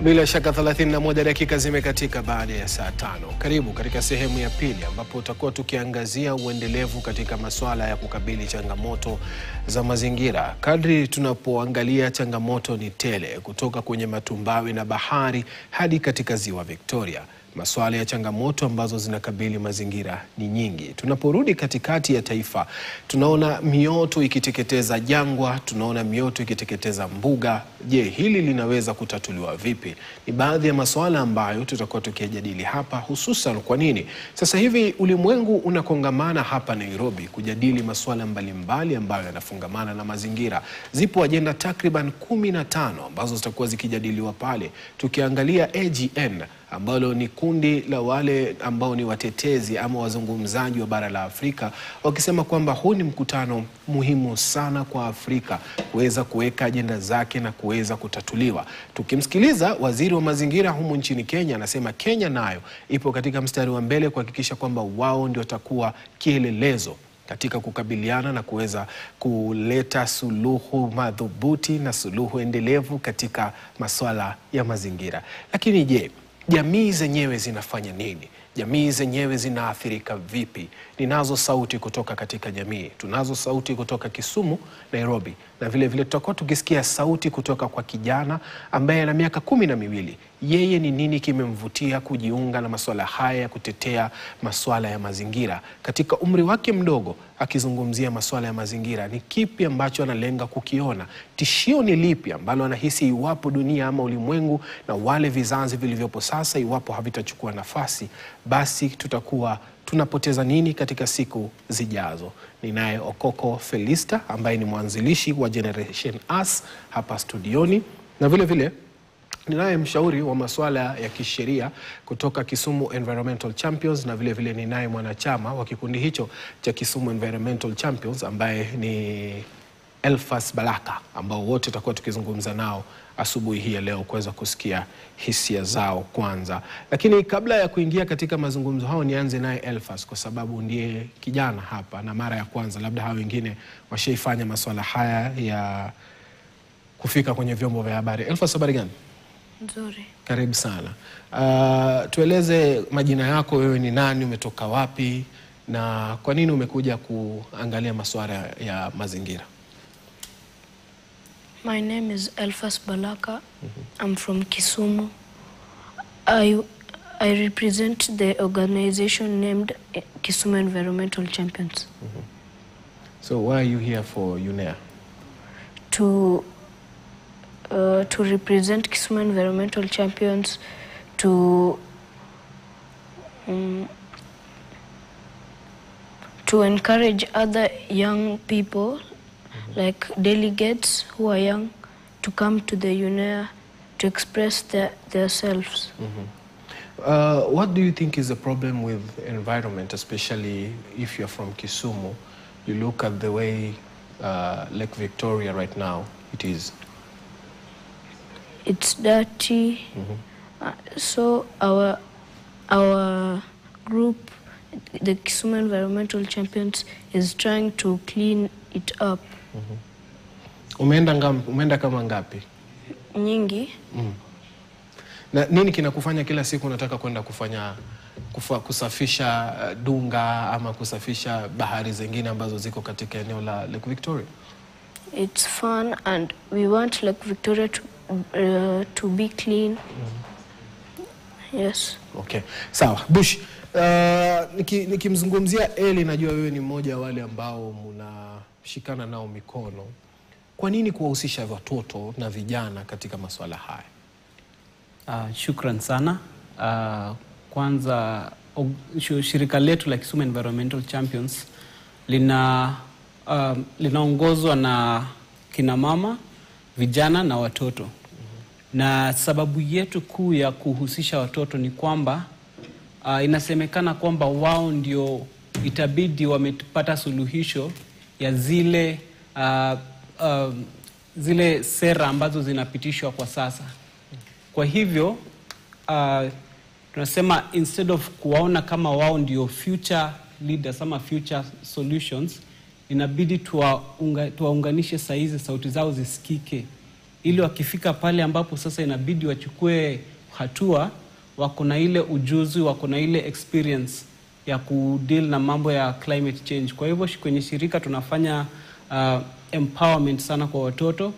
Bila shaka 31 dakika zimekatika baada ya saa 5. Karibu katika sehemu ya pili ambapo tutakuwa tukiangazia uendelevu katika masuala ya kukabili changamoto za mazingira. Kadri tunapoangalia changamoto ni tele kutoka kwenye matumbawe na bahari hadi katika ziwa Victoria. Masuala ya changamoto ambazo zinakabili mazingira ni nyingi. Tunaporudi katikati ya taifa, tunaona mioto ikiteketeza jangwa, tunaona mioto ikiteketeza mbuga. Je, hili linaweza kutatuliwa vipi? Ni baadhi ya masuala ambayo tutakuwa tukijadili hapa, hususan kwa nini sasa hivi ulimwengu unakongamana hapa Nairobi kujadili masuala mbalimbali ambayo yanafungamana na mazingira. Zipo ajenda takriban 15 ambazo zitakuwa zikijadiliwa pale, tukiangalia AGN ambalo ni kundi la wale ambao ni watetezi ama wazungumzaji wa bara la Afrika, wakisema kwamba huu ni mkutano muhimu sana kwa Afrika kuweza kuweka ajenda zake na kuweza kutatuliwa. Tukimsikiliza waziri wa mazingira humu nchini Kenya, anasema Kenya nayo ipo katika mstari wa mbele kuhakikisha kwamba wao ndio watakuwa kielelezo katika kukabiliana na kuweza kuleta suluhu madhubuti na suluhu endelevu katika masuala ya mazingira. Lakini je, jamii zenyewe zinafanya nini? Jamii zenyewe zinaathirika vipi? Ninazo sauti kutoka katika jamii. Tunazo sauti kutoka Kisumu, Nairobi, na vile vile tutakuwa tukisikia sauti kutoka kwa kijana ambaye ana miaka 12. Yeye ni nini kimemvutia kujiunga na masuala haya ya kutetea masuala ya mazingira? Katika umri wake mdogo akizungumzia masuala ya mazingira, ni kipi ambacho analenga kukiona? Tishio ni lipi ambalo anahisi iwapo dunia ama ulimwengu na wale vizazi vilivyopo sasa iwapo havitachukua nafasi, basi tutakuwa tunapoteza nini katika siku zijazo? Ninaye Okoko Felista ambaye ni mwanzilishi wa Generation Us hapa studioni, na vile vile ninaye mshauri wa masuala ya kisheria kutoka Kisumu Environmental Champions, na vile vile ninaye mwanachama wa kikundi hicho cha Kisumu Environmental Champions ambaye ni Elfas Balaka, ambao wote tutakuwa tukizungumza nao asubuhi hii ya leo kuweza kusikia hisia zao kwanza. Lakini kabla ya kuingia katika mazungumzo hao, nianze naye Elfas kwa sababu ndiye kijana hapa na mara ya kwanza. Labda hao wengine washaifanya masuala haya ya kufika kwenye vyombo vya habari. Elfas, habari gani? Nzuri. Karibu sana. Tueleze majina yako, wewe ni nani, umetoka wapi na kwa nini umekuja kuangalia masuala ya mazingira? My name is Elfas Balaka. I'm from Kisumu. I represent the organization named Kisumu Environmental Champions. So why are you here for UNEA? To represent Kisumu Environmental Champions, to encourage other young people, like delegates who are young, to come to the UNEA to express themselves. What do you think is the problem with environment, especially if you're from Kisumu? You look at the way Lake Victoria right now, it is. It's dirty. So our group, the Kisumu Environmental Champions, is trying to clean it up. Umeenda kama ngapi? Nyingi. Na nini kinakufanya kila siku unataka kwenda kusafisha Dunga ama kusafisha bahari zingine ambazo ziko katika eneo la Lake Victoria? It's fun and we want Lake Victoria to be clean. Yes. Okay. Sawa. Bush, nikimzungumzia Eli, najua wewe ni mmoja wa wale ambao mnashikana nao mikono. Kwa nini kuwahusisha watoto na vijana katika masuala haya? Shukran sana. Kwanza shirika letu la Kisumu Environmental Champions linaongozwa na kina mama, vijana na watoto. Na sababu yetu kuu ya kuhusisha watoto ni kwamba inasemekana kwamba wao ndio itabidi wamepata suluhisho ya zile sera ambazo zinapitishwa kwa sasa. Kwa hivyo tunasema instead of kuwaona kama wao ndio future leaders ama future solutions, inabidi tuwaunganishe saizi sauti zao zisikike ili wakifika pale ambapo sasa inabidi wachukue hatua, wako na ile ujuzi, wako na ile experience ya kudeal na mambo ya climate change. Kwa hivyo kwenye shirika tunafanya empowerment sana kwa watoto,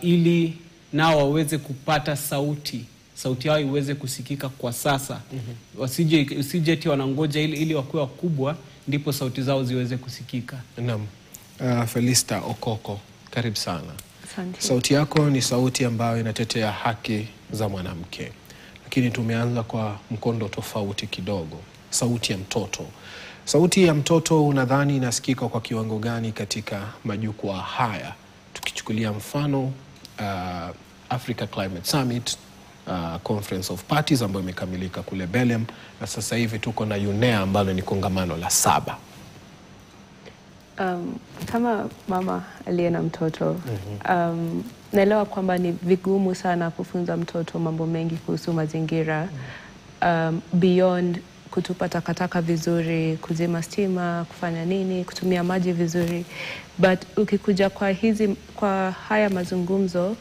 ili nao waweze kupata sauti yao iweze kusikika kwa sasa. Wasije eti wanangoja ili wakuwe wakubwa ndipo sauti zao ziweze kusikika. Naam. Felista Okoko, karibu sana. Asante. Sauti yako ni sauti ambayo inatetea haki za mwanamke, lakini tumeanza kwa mkondo tofauti kidogo. Sauti ya mtoto. Sauti ya mtoto unadhani inasikika kwa kiwango gani katika majukwaa haya? Tukichukulia mfano Africa Climate Summit, Conference of Parties ambayo imekamilika kule Belem, na sasa hivi tuko na UNEA ambalo ni kongamano la 7. Kama mama aliye na mtoto, naelewa kwamba ni vigumu sana kufunza mtoto mambo mengi kuhusu mazingira, beyond kutupa takataka vizuri, kuzima stima, kufanya nini, kutumia maji vizuri. But ukikuja kwa haya mazungumzo,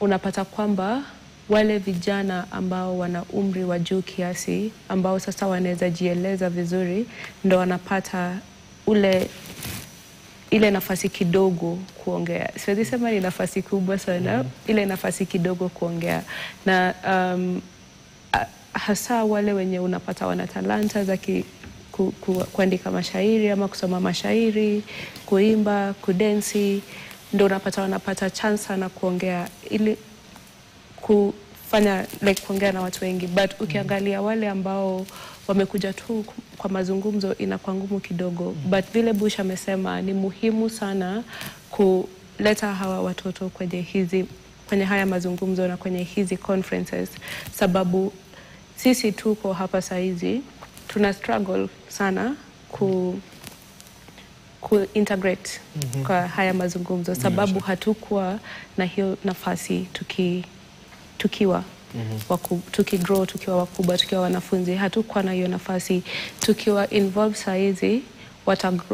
unapata kwamba wale vijana ambao wana umri wa juu kiasi, ambao sasa wanaweza jieleza vizuri, ndo wanapata ile nafasi kidogo kuongea. Siwezi sema ni nafasi kubwa sana, ile nafasi kidogo kuongea. Na hasa wale wenye unapata wana talanta za kuandika mashairi ama kusoma mashairi, kuimba, kudensi, ndio wanapata chance sana kuongea, ili kufanya kuongea na watu wengi. But ukiangalia wale ambao wamekuja tu kwa mazungumzo, inakuwa ngumu kidogo. But vile Bush amesema, ni muhimu sana kuleta hawa watoto kwenye haya mazungumzo na kwenye hizi conferences, sababu sisi tuko hapa saizi tuna struggle sana ku-integrate kwa haya mazungumzo, sababu hatukuwa na hiyo nafasi tukiwa tukigrow, tukiwa wakubwa, tukiwa wanafunzi, hatukuwa na hiyo nafasi. Tukiwa involved saizi,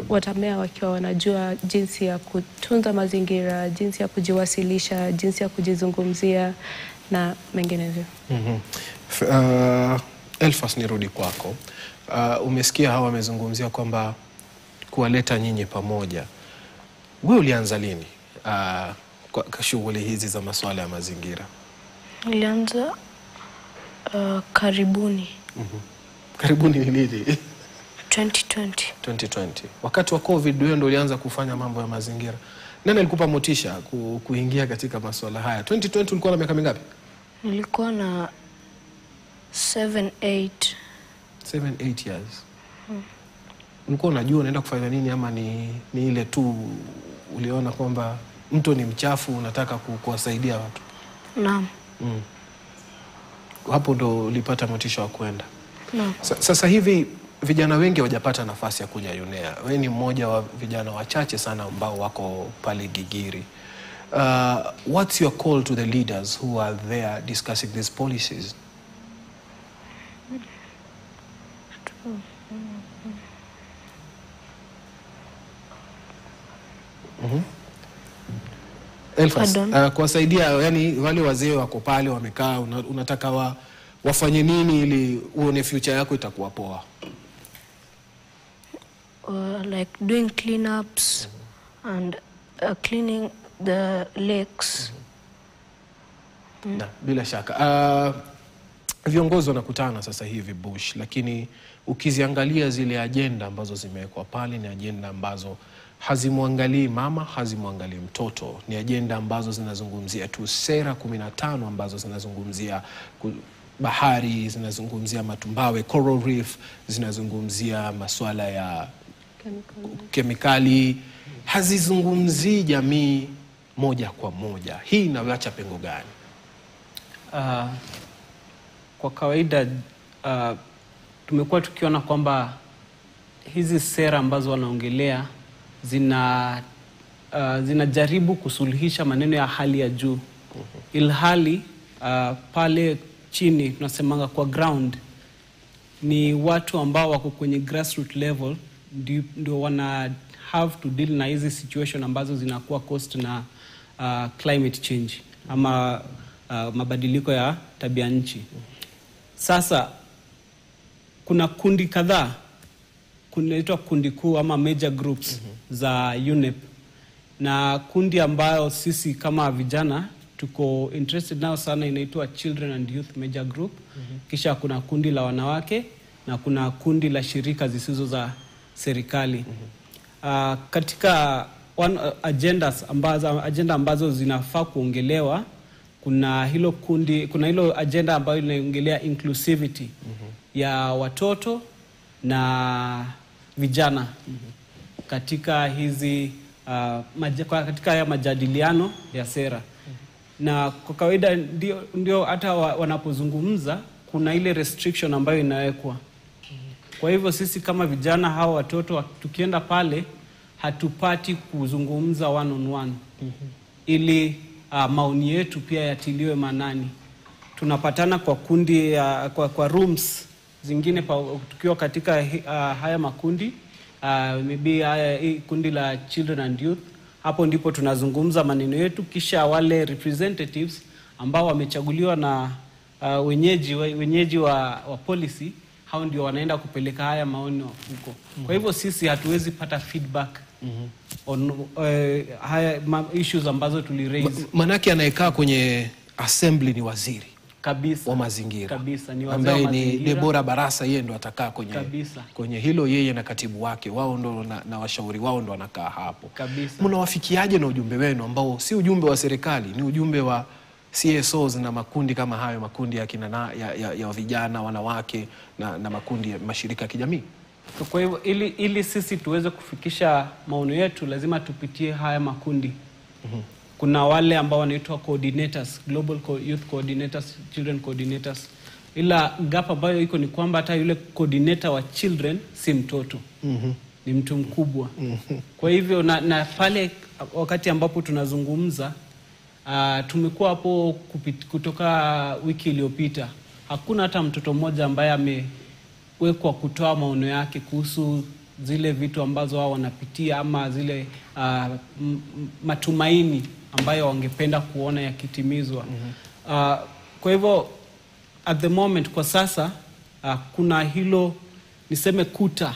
watamea wakiwa wanajua jinsi ya kutunza mazingira, jinsi ya kujiwasilisha, jinsi ya kujizungumzia na menginevyo. Elfas, nirudi kwako. Umesikia hawa wamezungumzia kwamba kuwaleta nyinyi pamoja. Wewe ulianza lini kwa shughuli hizi za masuala ya mazingira? Nilianza karibuni. Karibuni ni lini? 2020. Wakati wa COVID wewe ndio ulianza kufanya mambo ya mazingira. Nani alikupa motisha kuingia katika masuala haya? 2020 ulikuwa na miaka mingapi? Nilikuwa na 7-8 years. Ulikuwa unajua unaenda kufanya nini, ama ni ile tu uliona kwamba mto ni mchafu unataka kuwasaidia watu? Naam. Hapo ndo ulipata motisha wa kwenda? Naam. Sasa hivi vijana wengi hawajapata nafasi ya kuja UNEA. Wewe ni mmoja wa vijana wachache sana ambao wako pale Gigiri. What's your call to the leaders who are there discussing these policies? Elfas, kuwasaidia, yani wale wazee wako pale wamekaa, unataka wafanye nini ili uone future yako itakuwa poa? Like doing cleanups and cleaning the lakes. Na bila shaka viongozi wanakutana sasa hivi Bush, lakini ukiziangalia zile agenda ambazo zimewekwa pale ni agenda ambazo hazimwangalii mama, hazimwangalii mtoto. Ni agenda ambazo zinazungumzia tu sera 15 ambazo zinazungumzia bahari, zinazungumzia matumbawe, coral reef, zinazungumzia masuala ya kemikali, hazizungumzii jamii moja kwa moja. Hii inaacha pengo gani? Kwa kawaida tumekuwa tukiona kwamba hizi sera ambazo wanaongelea zinajaribu kusuluhisha maneno ya hali ya juu, ilhali pale chini tunasemanga kwa ground ni watu ambao wako kwenye grassroots level ndio wana have to deal na hizi situation ambazo zinakuwa caused na climate change ama mabadiliko ya tabia nchi. Sasa kuna kundi kadhaa, kunaitwa kundi kuu ama major groups za UNEP, na kundi ambayo sisi kama vijana tuko interested nao sana inaitwa Children and Youth Major Group. Kisha kuna kundi la wanawake na kuna kundi la shirika zisizo za serikali. Katika agenda ambazo zinafaa kuongelewa, kuna hilo agenda ambayo inaongelea inclusivity ya watoto na vijana katika hizi katika haya majadiliano ya sera. Na kwa kawaida ndio hata wanapozungumza kuna ile restriction ambayo inawekwa. Kwa hivyo sisi kama vijana hawa watoto tukienda pale hatupati kuzungumza one on one ili maoni yetu pia yatiliwe manani. Tunapatana kwa kundi kwa rooms zingine tukiwa katika haya makundi, maybe kundi la Children and Youth. Hapo ndipo tunazungumza maneno yetu, kisha wale representatives ambao wamechaguliwa na wenyeji wa policy, hao ndio wanaenda kupeleka haya maoni huko. Kwa hivyo sisi hatuwezi pata feedback on haya issues ambazo tuliraise. Manake anayekaa kwenye assembly ni waziri kabisa wa mazingira. Kabisa ni waziri wa mazingira. Ni Deborah Barasa, yeye ndo atakaa kwenye hilo, yeye na katibu wake, wao ndo na washauri wao ndo wanakaa hapo. Kabisa. Mnawafikiaje na ujumbe wenu ambao si ujumbe wa serikali, ni ujumbe wa CSOs na makundi kama hayo, makundi ya ya vijana, wanawake na makundi ya mashirika ya kijamii? Kwa hivyo ili sisi tuweze kufikisha maono yetu lazima tupitie haya makundi. Kuna wale ambao wanaitwa coordinators, Global Youth Coordinators, Children Coordinators. Ila gap ambayo iko ni kwamba hata yule coordinator wa children si mtoto. Ni mtu mkubwa. Kwa hivyo na pale wakati ambapo tunazungumza, tumekuwa hapo kutoka wiki iliyopita. Hakuna hata mtoto mmoja ambaye amewekwa kutoa maono yake kuhusu zile vitu ambazo wao wanapitia ama zile matumaini ambayo wangependa kuona yakitimizwa. Kwa hivyo at the moment kwa sasa kuna hilo niseme kuta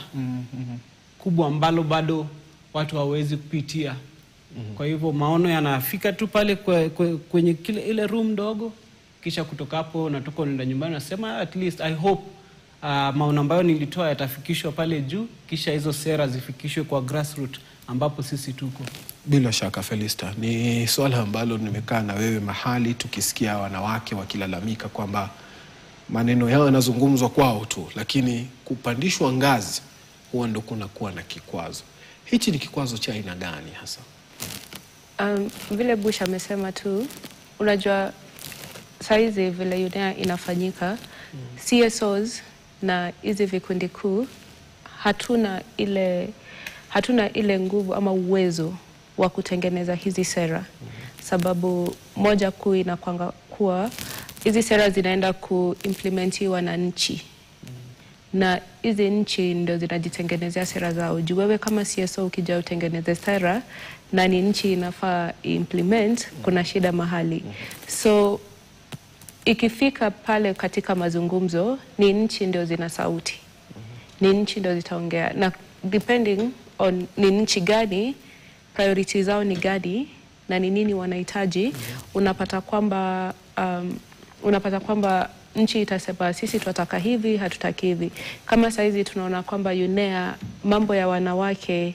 kubwa ambalo bado watu hawezi kupitia. Kwa hivyo maono yanafika tu pale kwenye ile room ndogo, kisha kutoka hapo natoka unaenda nyumbani nasema at least I hope maono ambayo nilitoa yatafikishwa pale juu, kisha hizo sera zifikishwe kwa grassroots ambapo sisi tuko. Bila shaka Felista, ni swala ambalo nimekaa na wewe mahali tukisikia wanawake wakilalamika kwamba maneno yao yanazungumzwa kwao tu, lakini kupandishwa ngazi huwa ndo kunakuwa na kikwazo. Hichi ni kikwazo cha aina gani hasa? Vile Bush amesema tu, unajua saizi vile UNEA inafanyika, CSOs na hizi vikundi kuu hatuna ile nguvu ama uwezo wa kutengeneza hizi sera. Sababu moja kuu inakwanga kuwa hizi sera zinaenda kuimplementiwa na nchi. Na hizi nchi ndio zinajitengenezea sera zao. Juu wewe kama CSO ukija utengeneze sera na ni nchi inafaa implement, kuna shida mahali. So ikifika pale katika mazungumzo, ni nchi ndio zina sauti. Ni nchi ndio zitaongea. Na depending on ni nchi gani, priorities zao ni gani na ni nini wanahitaji, unapata kwamba nchi itasema sisi tunataka hivi, hatutaki hivi. Kama saizi tunaona kwamba UNEA mambo ya wanawake,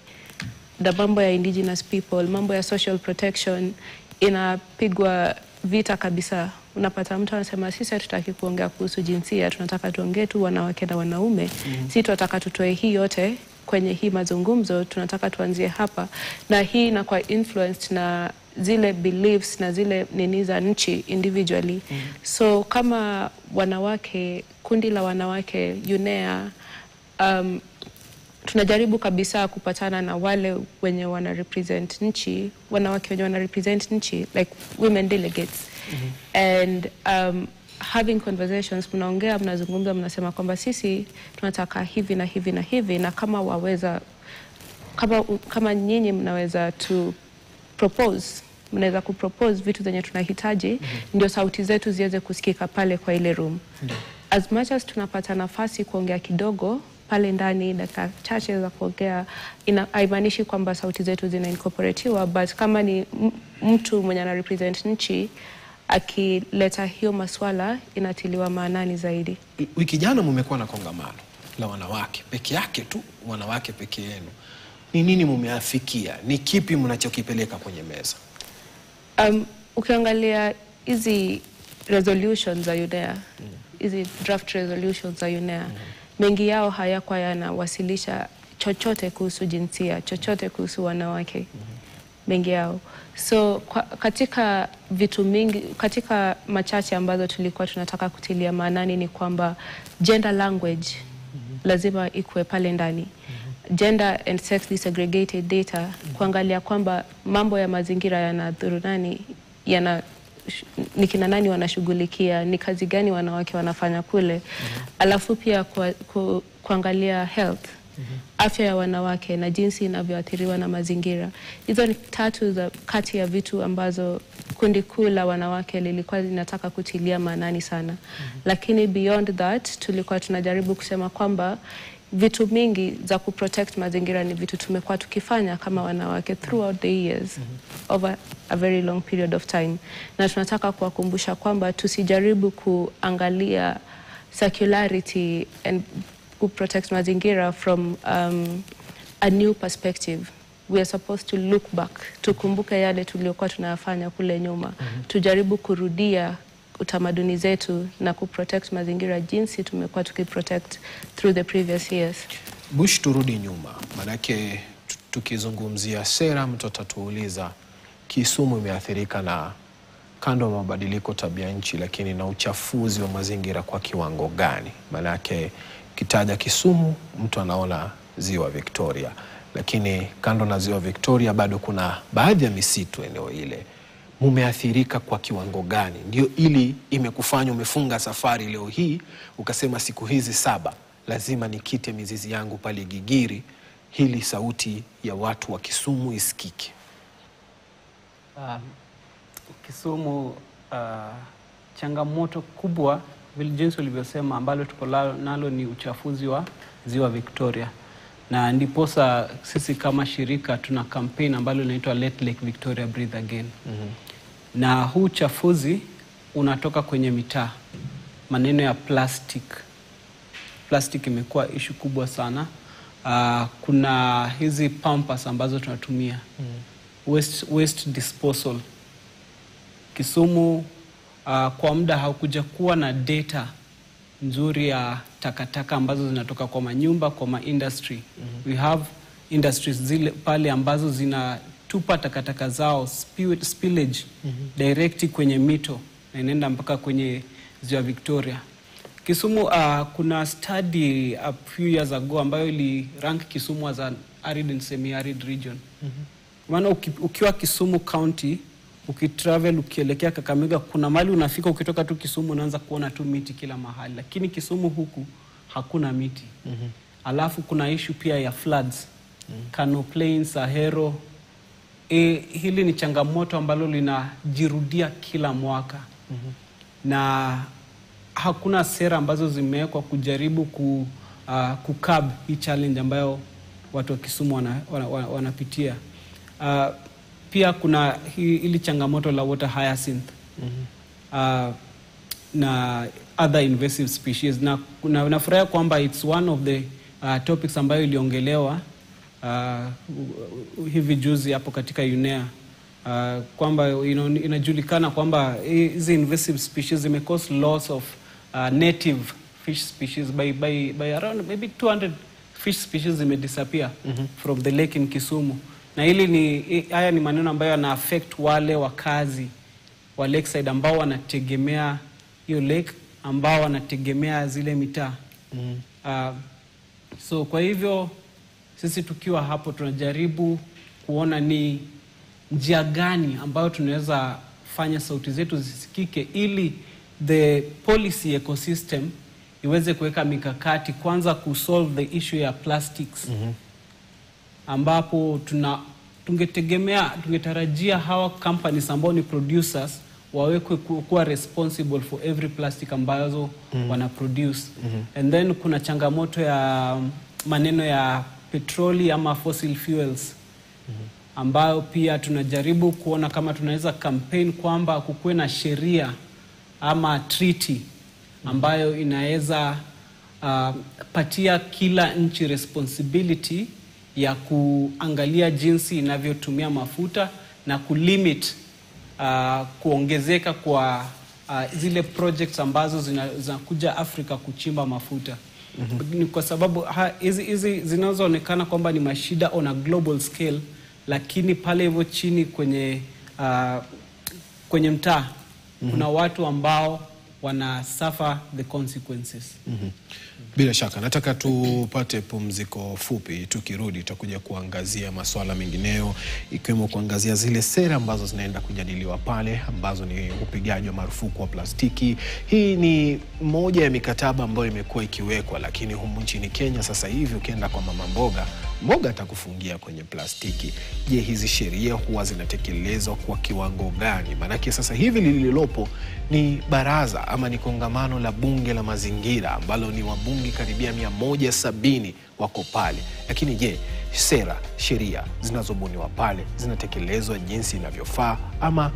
na mambo ya indigenous people, mambo ya social protection inapigwa vita kabisa. Unapata mtu anasema sisi hatutaki kuongea kuhusu jinsia, tunataka tuongee tu wanawake na wanaume. Sisi tunataka tutoe hii yote kwenye hii mazungumzo, tunataka tuanzie hapa. Na hii inakuwa influenced na zile beliefs na zile nini za nchi individually. So kama wanawake, kundi la wanawake UNEA, tunajaribu kabisa kupatana na wale wenye wana represent nchi, wanawake wenye wana represent nchi, like women delegates. And having conversations, mnaongea, mnazungumza, mnasema kwamba sisi tunataka hivi na hivi na hivi, na kama waweza, kama nyinyi mnaweza to propose mnaweza kupropose vitu zenye tunahitaji ndio sauti zetu ziweze kusikika pale kwa ile room. As much as tunapata nafasi kuongea kidogo pale ndani, dakika chache za kuongea, haimaanishi kwamba sauti zetu zina incorporatiwa, but kama ni mtu mwenye ana represent nchi akileta hiyo maswala inatiliwa maanani zaidi. Wiki jana mmekuwa na kongamano la wanawake peke yake tu, wanawake peke yenu. Ni nini mmeafikia? Ni kipi mnachokipeleka kwenye meza? Ukiangalia hizi resolutions za UNEA, hizi draft resolutions za UNEA, mengi yao hayakuwa yanawasilisha chochote kuhusu jinsia, chochote kuhusu wanawake. Mengi yao. So katika vitu mingi, katika machache ambazo tulikuwa tunataka kutilia maanani ni kwamba gender language lazima ikuwe pale ndani. Gender and sex disaggregated data, kuangalia kwamba mambo ya mazingira yanadhuru nani, ni kina nani wanashughulikia, ni kazi gani wanawake wanafanya kule. Alafu pia kuangalia health, afya ya wanawake na jinsi inavyoathiriwa na mazingira. Hizo ni tatu za kati ya vitu ambazo kundi kuu la wanawake lilikuwa linataka kutilia maanani sana. Lakini beyond that tulikuwa tunajaribu kusema kwamba vitu mingi za kuprotect mazingira ni vitu tumekuwa tukifanya kama wanawake throughout the years, over a very long period of time. Na tunataka kuwakumbusha kwamba tusijaribu kuangalia circularity and protect mazingira from a new perspective. We are supposed to look back, tukumbuke yale tuliokuwa tunayafanya kule nyuma. Tujaribu kurudia utamaduni zetu na kuprotect mazingira jinsi tumekuwa tukiprotect through the previous years. Bush, turudi nyuma. Manake tukizungumzia sera, mtu atatuuliza Kisumu imeathirika na kando ya mabadiliko tabia nchi, lakini na uchafuzi wa mazingira kwa kiwango gani? Manake kitaja Kisumu mtu anaona ziwa Victoria, lakini kando na ziwa Victoria bado kuna baadhi ya misitu eneo ile. Mumeathirika kwa kiwango gani? Ndio ili imekufanya umefunga safari leo hii ukasema siku hizi 7 lazima nikite mizizi yangu pale Gigiri, hili sauti ya watu wa Kisumu isikike. Kisumu, changamoto kubwa vile jinsi ulivyosema ambalo tuko nalo ni uchafuzi wa ziwa Victoria. Na ndiposa sisi kama shirika tuna campaign ambalo linaitwa Let Lake Victoria Breathe Again. Na huu uchafuzi unatoka kwenye mitaa. Maneno ya plastic. Plastic imekuwa issue kubwa sana. Kuna hizi pampas ambazo tunatumia. Waste disposal. Kisumu kwa muda haukuja kuwa na data nzuri ya takataka ambazo zinatoka kwa manyumba, kwa ma-industry. We have industries zile pale ambazo zinatupa takataka zao, spillage, direct kwenye mito na inaenda mpaka kwenye ziwa Victoria. Kisumu, kuna study a few years ago ambayo ili rank Kisumu as an arid and semi-arid region. Maana ukiwa Kisumu County, ukitravel ukielekea Kakamega, kuna mahali unafika ukitoka tu Kisumu unaanza kuona tu miti kila mahali, lakini Kisumu huku hakuna miti. Alafu kuna issue pia ya floods. Kano Plains, Ahero. Hili ni changamoto ambalo linajirudia kila mwaka. Na hakuna sera ambazo zimewekwa kujaribu kukab hii challenge ambayo watu wa Kisumu wanapitia. Pia kuna hili changamoto la water hyacinth na other invasive species. Na nafurahia kwamba it's one of the topics ambayo iliongelewa hivi juzi hapo katika UNEA, kwamba inajulikana kwamba hizi invasive species zime cause loss of native fish species by around maybe 200 fish species zime disappear from the lake in Kisumu. Na haya ni maneno ambayo yana affect wale wakazi wa lakeside ambao wanategemea hiyo lake, ambao wanategemea zile mitaa. So kwa hivyo sisi tukiwa hapo tunajaribu kuona ni njia gani ambayo tunaweza fanya sauti zetu zisikike ili the policy ecosystem iweze kuweka mikakati, kwanza kusolve the issue ya plastics. Ambapo tungetarajia hawa companies ambao ni producers wawekwe kuwa responsible for every plastic ambazo wana produce. And then kuna changamoto ya maneno ya petroli ama fossil fuels ambayo pia tunajaribu kuona kama tunaweza campaign kwamba kukuwe na sheria ama treaty ambayo inaweza patia kila nchi responsibility ya kuangalia jinsi inavyotumia mafuta na kulimit kuongezeka kwa zile projects ambazo zinakuja Afrika kuchimba mafuta. Ni kwa sababu hizi zinazoonekana kwamba ni mashida on a global scale, lakini pale hivyo chini kwenye mtaa kuna watu ambao wana suffer the consequences. Bila shaka nataka tupate pumziko fupi, tukirudi tutakuja kuangazia masuala mengineyo ikiwemo kuangazia zile sera ambazo zinaenda kujadiliwa pale ambazo ni upigaji wa marufuku wa plastiki. Hii ni moja ya mikataba ambayo imekuwa ikiwekwa, lakini humu nchini Kenya sasa hivi ukienda kwa mama mboga atakufungia kwenye plastiki. Je, hizi sheria huwa zinatekelezwa kwa kiwango gani? Maanake sasa hivi lililopo ni baraza ama ni kongamano la bunge la mazingira ambalo ni wabunge karibia 170 wako pale. Lakini je, sheria zinazobuniwa pale zinatekelezwa jinsi inavyofaa, ama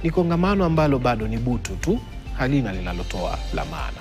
ni kongamano ambalo bado ni butu tu, halina linalotoa la maana?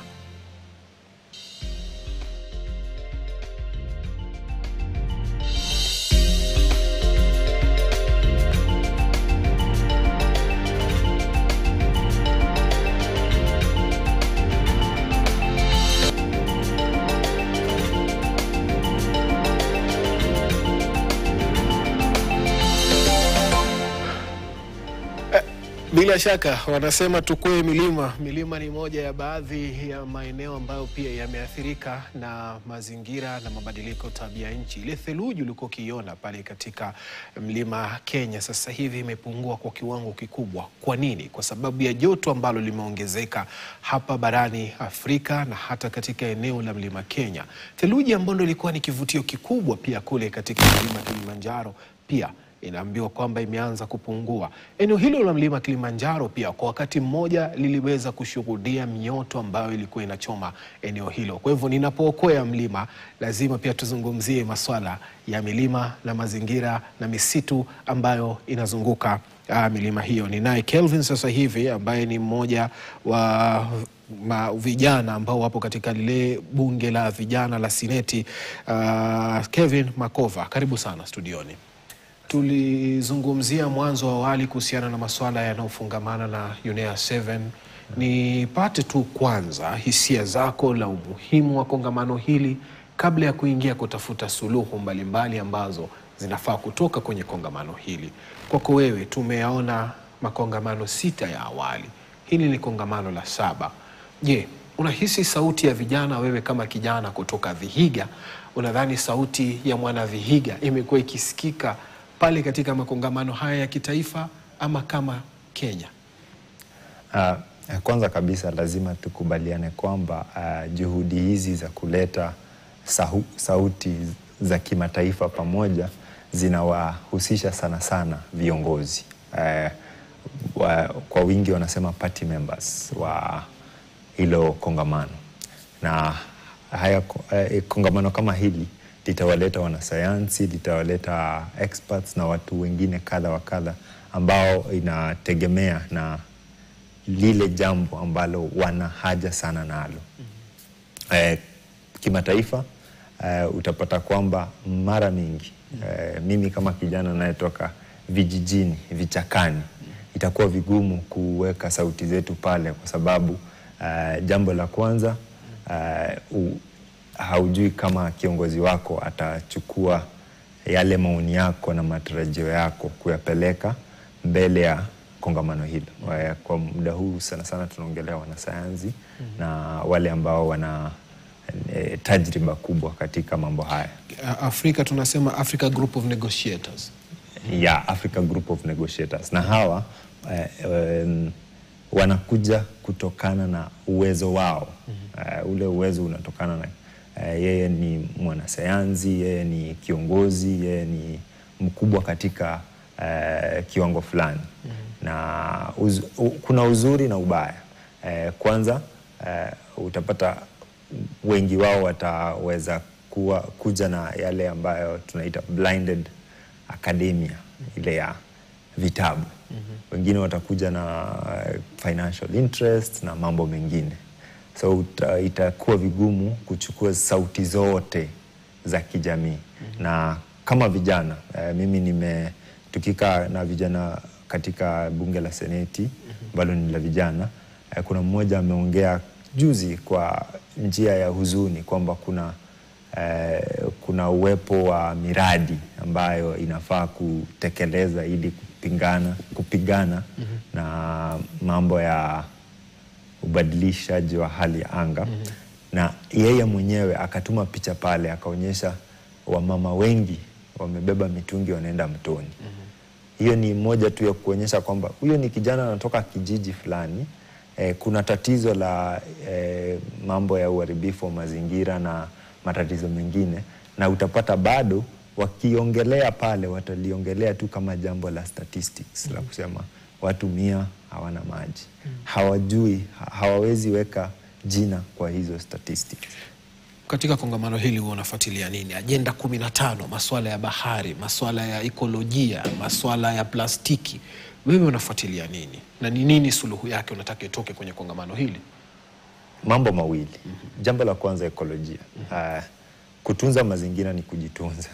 Bila shaka wanasema tukue milima. Milima ni moja ya baadhi ya maeneo ambayo pia yameathirika na mazingira na mabadiliko tabia nchi. Ile theluji ulikuwa ukiona pale katika mlima Kenya sasa hivi imepungua kwa kiwango kikubwa. Kwa nini? Kwa sababu ya joto ambalo limeongezeka hapa barani Afrika na hata katika eneo la mlima Kenya. Theluji ambayo ilikuwa ni kivutio kikubwa pia kule katika mlima Kilimanjaro pia inaambiwa kwamba imeanza kupungua. Eneo hilo la mlima Kilimanjaro pia kwa wakati mmoja liliweza kushuhudia mioto ambayo ilikuwa inachoma eneo hilo. Kwa hivyo ninapookoa mlima lazima pia tuzungumzie masuala ya milima na mazingira na misitu ambayo inazunguka milima hiyo. Ninaye Kelvin sasa hivi ambaye ni mmoja wa vijana ambao wapo katika lile bunge la vijana la Seneti. Kevin Makova, karibu sana studioni. Tulizungumzia mwanzo wa awali kuhusiana na masuala yanayofungamana na UNEA 7. Nipate tu kwanza hisia zako la umuhimu wa kongamano hili kabla ya kuingia kutafuta suluhu mbalimbali ambazo zinafaa kutoka kwenye kongamano hili. Kwako wewe, tumeyaona makongamano 6 ya awali. Hili ni kongamano la 7. Je, unahisi sauti ya vijana, wewe kama kijana kutoka Vihiga, unadhani sauti ya mwana Vihiga imekuwa ikisikika pale katika makongamano haya ya kitaifa ama kama Kenya? Kwanza kabisa lazima tukubaliane kwamba juhudi hizi za kuleta sauti za kimataifa pamoja zinawahusisha sana sana viongozi. Kwa wingi wanasema party members wa hilo kongamano. Na kongamano kama hili litawaleta wanasayansi, litawaleta experts na watu wengine kadha wa kadha ambao inategemea na lile jambo ambalo wana haja sana nalo. Kimataifa utapata kwamba mara mingi mimi kama kijana nayetoka vijijini, vichakani, itakuwa vigumu kuweka sauti zetu pale kwa sababu jambo la kwanza haujui kama kiongozi wako atachukua yale maoni yako na matarajio yako kuyapeleka mbele ya kongamano hilo. Kwa muda huu sana sana tunaongelea wanasayansi na wale ambao wana tajriba kubwa katika mambo haya. Afrika tunasema Africa Group of Negotiators. Africa Group of Negotiators. Na hawa wanakuja kutokana na uwezo wao. Ule uwezo unatokana na yeye ni mwanasayansi, yeye ni kiongozi, yeye ni mkubwa katika kiwango fulani. Na kuna uzuri na ubaya. Kwanza utapata wengi wao wataweza kuja na yale ambayo tunaita blinded academia, ile ya vitabu. Wengine watakuja na financial interest na mambo mengine. So itakuwa vigumu kuchukua sauti zote za kijamii. Na kama vijana, mimi tukikaa na vijana katika bunge la seneti, ambalo ni la vijana, kuna mmoja ameongea juzi kwa njia ya huzuni kwamba kuna uwepo wa miradi ambayo inafaa kutekeleza ili kupigana na mambo ya ubadilishaji wa hali ya anga. Na yeye mwenyewe akatuma picha pale, akaonyesha wamama wengi wamebeba mitungi wanaenda mtoni. Hiyo ni moja tu ya kuonyesha kwamba huyo ni kijana anatoka kijiji fulani. Kuna tatizo la mambo ya uharibifu wa mazingira na matatizo mengine, na utapata bado wakiongelea pale wataliongelea tu kama jambo la statistics, la kusema watu 100 hawana maji. Hawajui, hawawezi weka jina kwa hizo statistics. Katika kongamano hili huwa unafuatilia nini? Agenda 15, masuala ya bahari, masuala ya ekolojia, masuala ya plastiki. Wewe unafuatilia nini? Na ni nini suluhu yake unataka itoke kwenye kongamano hili? Mambo mawili. Jambo la kwanza, ekolojia. Kutunza mazingira ni kujitunza.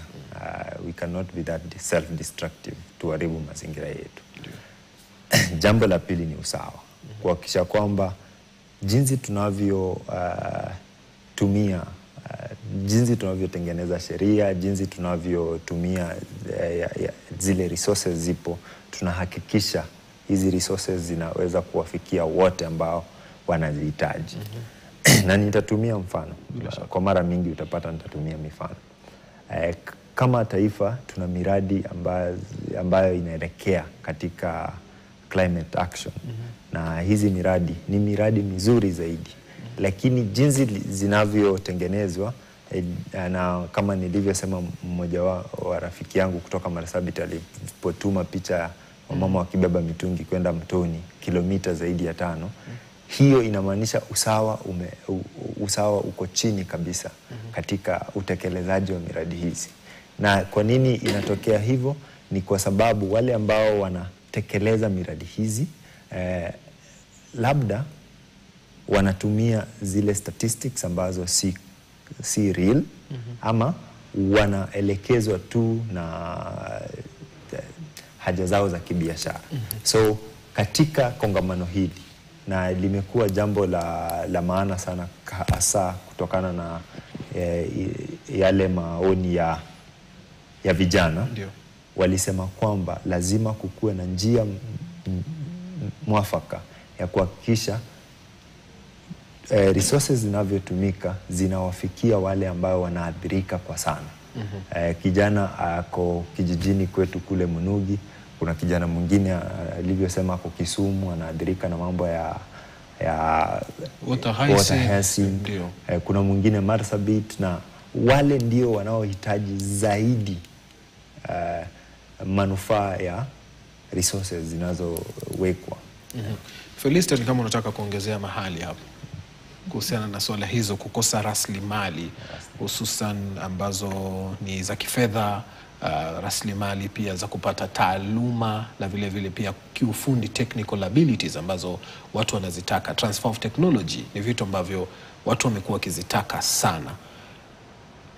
We cannot be that self-destructive tuharibu mazingira yetu. Jambo la pili ni usawa. Kuhakikisha kwamba jinsi tunavyotengeneza sheria, jinsi tunavyotumia zile resources zipo, tunahakikisha hizi resources zinaweza kuwafikia wote ambao wanazihitaji. Na nitatumia mfano. Kwa mara mingi utapata nitatumia mifano. Kama taifa tuna miradi ambayo inaelekea katika climate action. Na hizi miradi ni miradi mizuri zaidi. Lakini jinsi zinavyotengenezwa, na kama nilivyosema, mmoja wa rafiki yangu kutoka Marsabit alipotuma picha wa mama wakibeba mitungi kwenda mtoni kilomita zaidi ya 5, hiyo inamaanisha usawa uko chini kabisa katika utekelezaji wa miradi hizi. Na kwa nini inatokea hivyo? Ni kwa sababu wale ambao wanatekeleza miradi hizi labda wanatumia zile statistics ambazo si real, ama wanaelekezwa tu na haja zao za kibiashara. So katika kongamano hili, na limekuwa jambo la maana sana, hasa kutokana na yale maoni ya vijana. Ndiyo. Walisema kwamba lazima kukuwe na njia mwafaka ya kuhakikisha resources zinavyotumika zinawafikia wale ambao wanaathirika kwa sana. Kijana ako kijijini kwetu kule Munugi, kuna kijana mwingine alivyosema ako Kisumu anaathirika na mambo ya water hyacinth. Kuna mwingine Marsabit, na wale ndio wanaohitaji zaidi manufaa ya resources zinazowekwa. Felistan, kama unataka kuongezea mahali hapo kuhusiana na swala hizo, kukosa rasilimali hususan ambazo ni za kifedha, rasilimali pia za kupata taaluma, na vile vile pia kiufundi, technical abilities ambazo watu wanazitaka, transfer of technology, ni vitu ambavyo watu wamekuwa wakizitaka sana.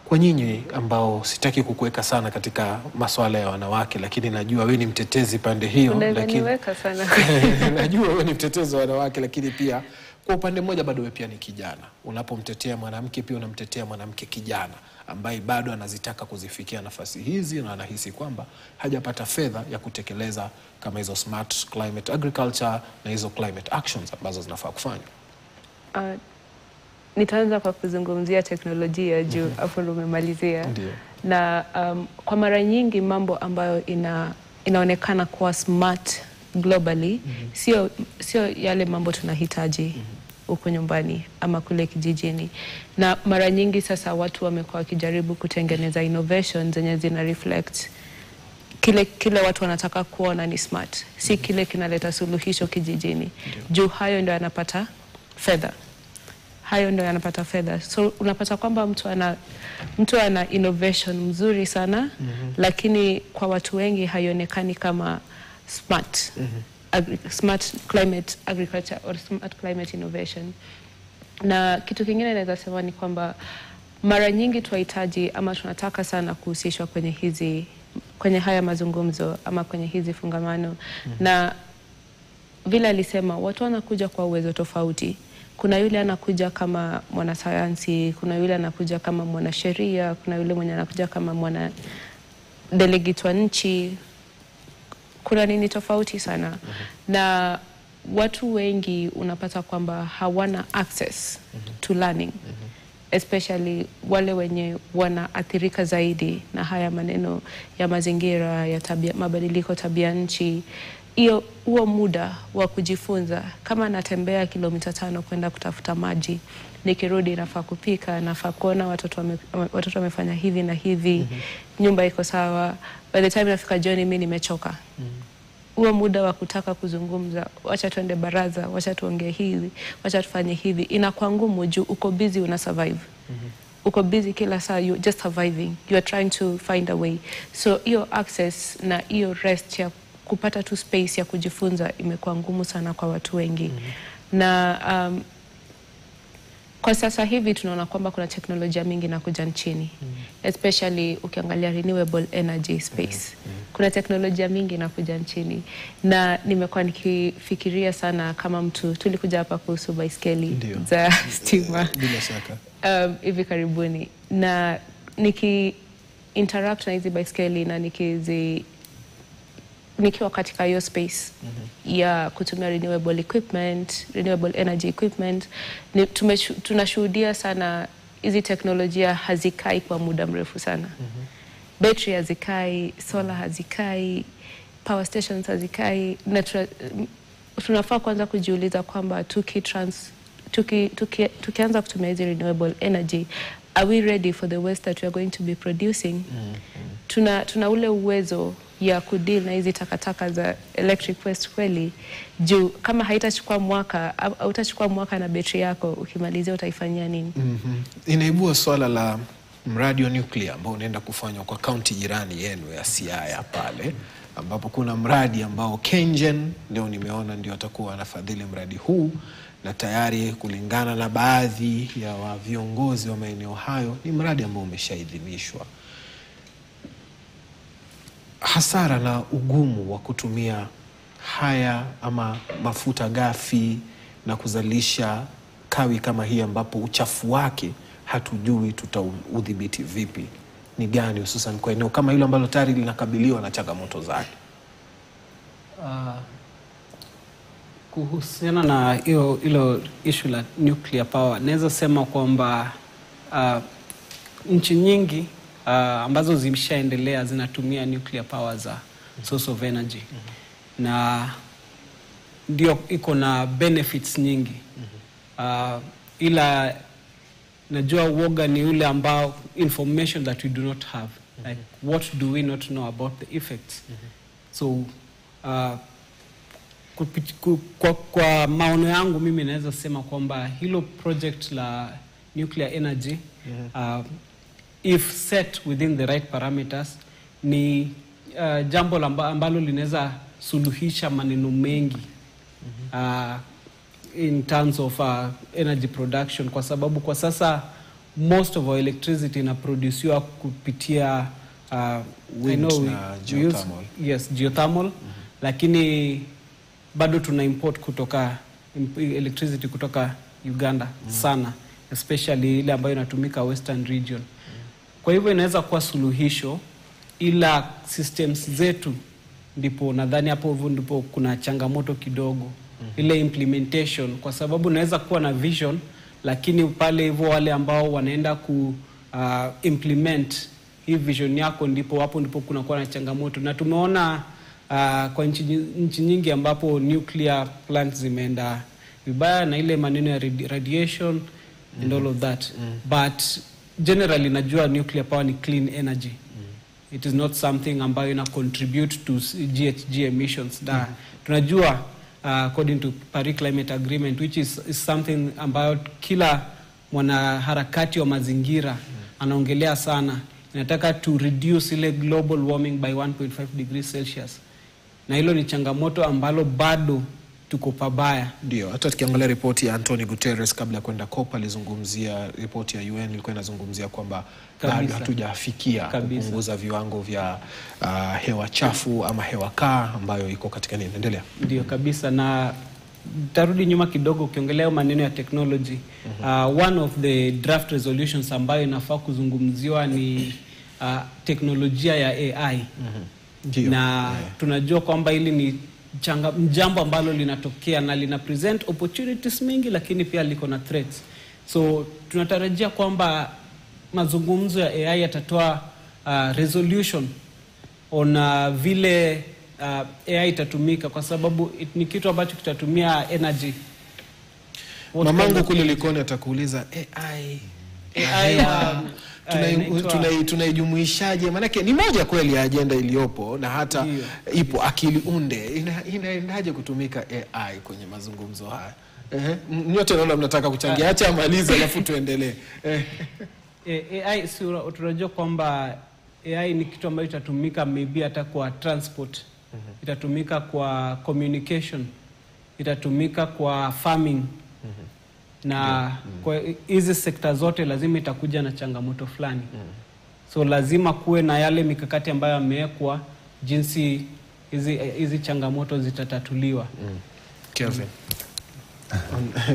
Kwa nyinyi ambao sitaki kukuweka sana katika masuala ya wanawake, lakini najua wewe ni mtetezi pande hiyo, lakini sana. Najua wewe ni mtetezi wa wanawake, lakini pia kwa upande mmoja bado wewe pia ni kijana. Unapomtetea mwanamke pia unamtetea mwanamke kijana ambaye bado anazitaka kuzifikia nafasi hizi, na anahisi kwamba hajapata fedha ya kutekeleza kama hizo smart climate agriculture na hizo climate actions ambazo zinafaa kufanywa. Nitaanza kwa kuzungumzia teknolojia juu afu umemalizia. Na kwa mara nyingi mambo ambayo inaonekana kuwa smart globally sio yale mambo tunahitaji huko nyumbani ama kule kijijini. Na mara nyingi sasa watu wamekuwa wakijaribu kutengeneza innovations zenye zina reflect kile watu wanataka kuona ni smart, si kile kinaleta suluhisho kijijini. Juu hayo ndio yanapata fedha. Hayo ndio yanapata fedha. So unapata kwamba mtu ana innovation mzuri sana, lakini kwa watu wengi haionekani kama smart. Smart climate agriculture or smart climate innovation. Na kitu kingine naweza sema ni kwamba mara nyingi tunahitaji ama tunataka sana kuhusishwa kwenye haya mazungumzo ama kwenye hizi fungamano. Na vile alisema, watu wanakuja kwa uwezo tofauti. Kuna yule anakuja kama mwanasayansi, kuna yule anakuja kama mwanasheria, kuna yule mwenye anakuja kama mwana delegate wa nchi. Kuna nini tofauti sana. Na watu wengi unapata kwamba hawana access to learning. Especially wale wenye wanaathirika zaidi na haya maneno ya mazingira, ya mabadiliko tabia nchi. Huo muda wa kujifunza, kama natembea kilomita 5 kwenda kutafuta maji, nikirudi nafaa kupika, nafaa kuona watoto wamefanya hivi na hivi, nyumba iko sawa, by the time nafika jioni mimi nimechoka. Huo muda wa kutaka kuzungumza, wacha tuende baraza, wacha tuongee hivi, wacha tufanye hivi, inakuwa ngumu juu uko busy una survive. Uko busy kila saa, you just surviving, you are trying to find a way. So hiyo access na hiyo rest ya kupata tu space ya kujifunza imekuwa ngumu sana kwa watu wengi. Na kwa sasa hivi tunaona kwamba kuna teknolojia mingi inakuja nchini. Especially ukiangalia renewable energy space. Kuna teknolojia mingi inakuja nchini. Na nimekuwa nikifikiria sana kama mtu, tulikuja hapa kuhusu baiskeli za stima. Bila shaka. Hivi karibuni. Na interact na hizi baiskeli na nikiwa katika hiyo space ya kutumia renewable energy equipment, tunashuhudia sana hizi teknolojia hazikai kwa muda mrefu sana. Battery hazikai, solar hazikai, power stations hazikai. Na tunafaa kwanza kujiuliza kwamba tukianza kutumia hizi renewable energy, are we ready for the waste that we are going to be producing? Tuna ule uwezo ya kudeal na hizi takataka za electric waste kweli? Juu kama haitachukua mwaka au utachukua mwaka na betri yako, ukimalizia utaifanyia nini? Inaibua swala la mradi wa nuclear ambao unaenda kufanywa kwa kaunti jirani yenu ya Siaya pale, ambapo kuna mradi ambao KenGen leo nimeona ndio atakuwa anafadhili mradi huu, na tayari kulingana na baadhi ya viongozi wa maeneo hayo ni mradi ambao umeshaidhinishwa. Hasara na ugumu wa kutumia haya ama mafuta ghafi na kuzalisha kawi kama hii, ambapo uchafu wake hatujui tutaudhibiti vipi, ni gani, hususan kwa eneo kama hilo ambalo tayari linakabiliwa na changamoto zake? Kuhusiana na hilo issue la nuclear power, naweza sema kwamba nchi nyingi ambazo zimeshaendelea zinatumia nuclear power za source of energy. Na ndio iko na benefits nyingi. Ila najua uoga ni ule ambao information that we do not have. Like what do we not know about the effects? So kwa maono yangu mimi naweza sema kwamba hilo project la nuclear energy if set within the right parameters ni jambo ambalo linaweza suluhisha maneno mengi in terms of energy production, kwa sababu kwa sasa most of our electricity inaproduciwa kupitia we know geothermal. Yes, geothermal. Lakini bado tuna import electricity kutoka Uganda sana, especially ile ambayo inatumika Western region. Kwa hivyo inaweza kuwa suluhisho, ila systems zetu ndipo nadhani hapo ndipo kuna changamoto kidogo. Ile implementation, kwa sababu naweza kuwa na vision lakini pale hivyo wale ambao wanaenda implement hii vision yako ndipo kuna kuwa na changamoto. Na tumeona kwa nchi nyingi ambapo nuclear plants zimeenda vibaya na ile maneno ya radiation and all of that. But generally najua nuclear power ni clean energy. It is not something ambayo ina contribute to GHG emissions. Tunajua according to Paris Climate Agreement, which is something ambayo kila mwanaharakati wa mazingira anaongelea sana, inataka to reduce ile global warming by 1.5 degrees Celsius. Na hilo ni changamoto ambalo bado tuko pabaya. Ndio, hata tukiangalia ripoti ya Antonio Guterres kabla ya kwenda COP, alizungumzia ripoti ya UN ilikuwa inazungumzia kwamba bado hatujafikia kupunguza viwango vya hewa chafu ama hewa kaa ambayo iko katika nini. Endelea. Ndio kabisa, na tarudi nyuma kidogo ukiongelea maneno ya technology. One of the draft resolutions ambayo inafaa kuzungumziwa ni teknolojia ya AI. Na tunajua kwamba hili ni jambo ambalo linatokea na lina present opportunities mingi, lakini pia liko na threats. So tunatarajia kwamba mazungumzo ya AI yatatoa resolution on vile AI itatumika, kwa sababu ni kitu ambacho kitatumia energy. Mamangu kule Likoni atakuuliza AI tunaijumuishaje? Maanake ni moja kweli ya agenda iliyopo, na hata ipo akili unde. Inaendaje kutumika AI kwenye mazungumzo haya? Nyote naona mnataka kuchangia, acha amalize alafu tuendelee. AI tunajua kwamba AI ni kitu ambacho itatumika maybe hata kwa transport, itatumika kwa communication, itatumika kwa farming. Na kwa hizi sekta zote lazima itakuja na changamoto fulani. So lazima kuwe na yale mikakati ambayo yamewekwa jinsi hizi changamoto zitatatuliwa. Kelvin,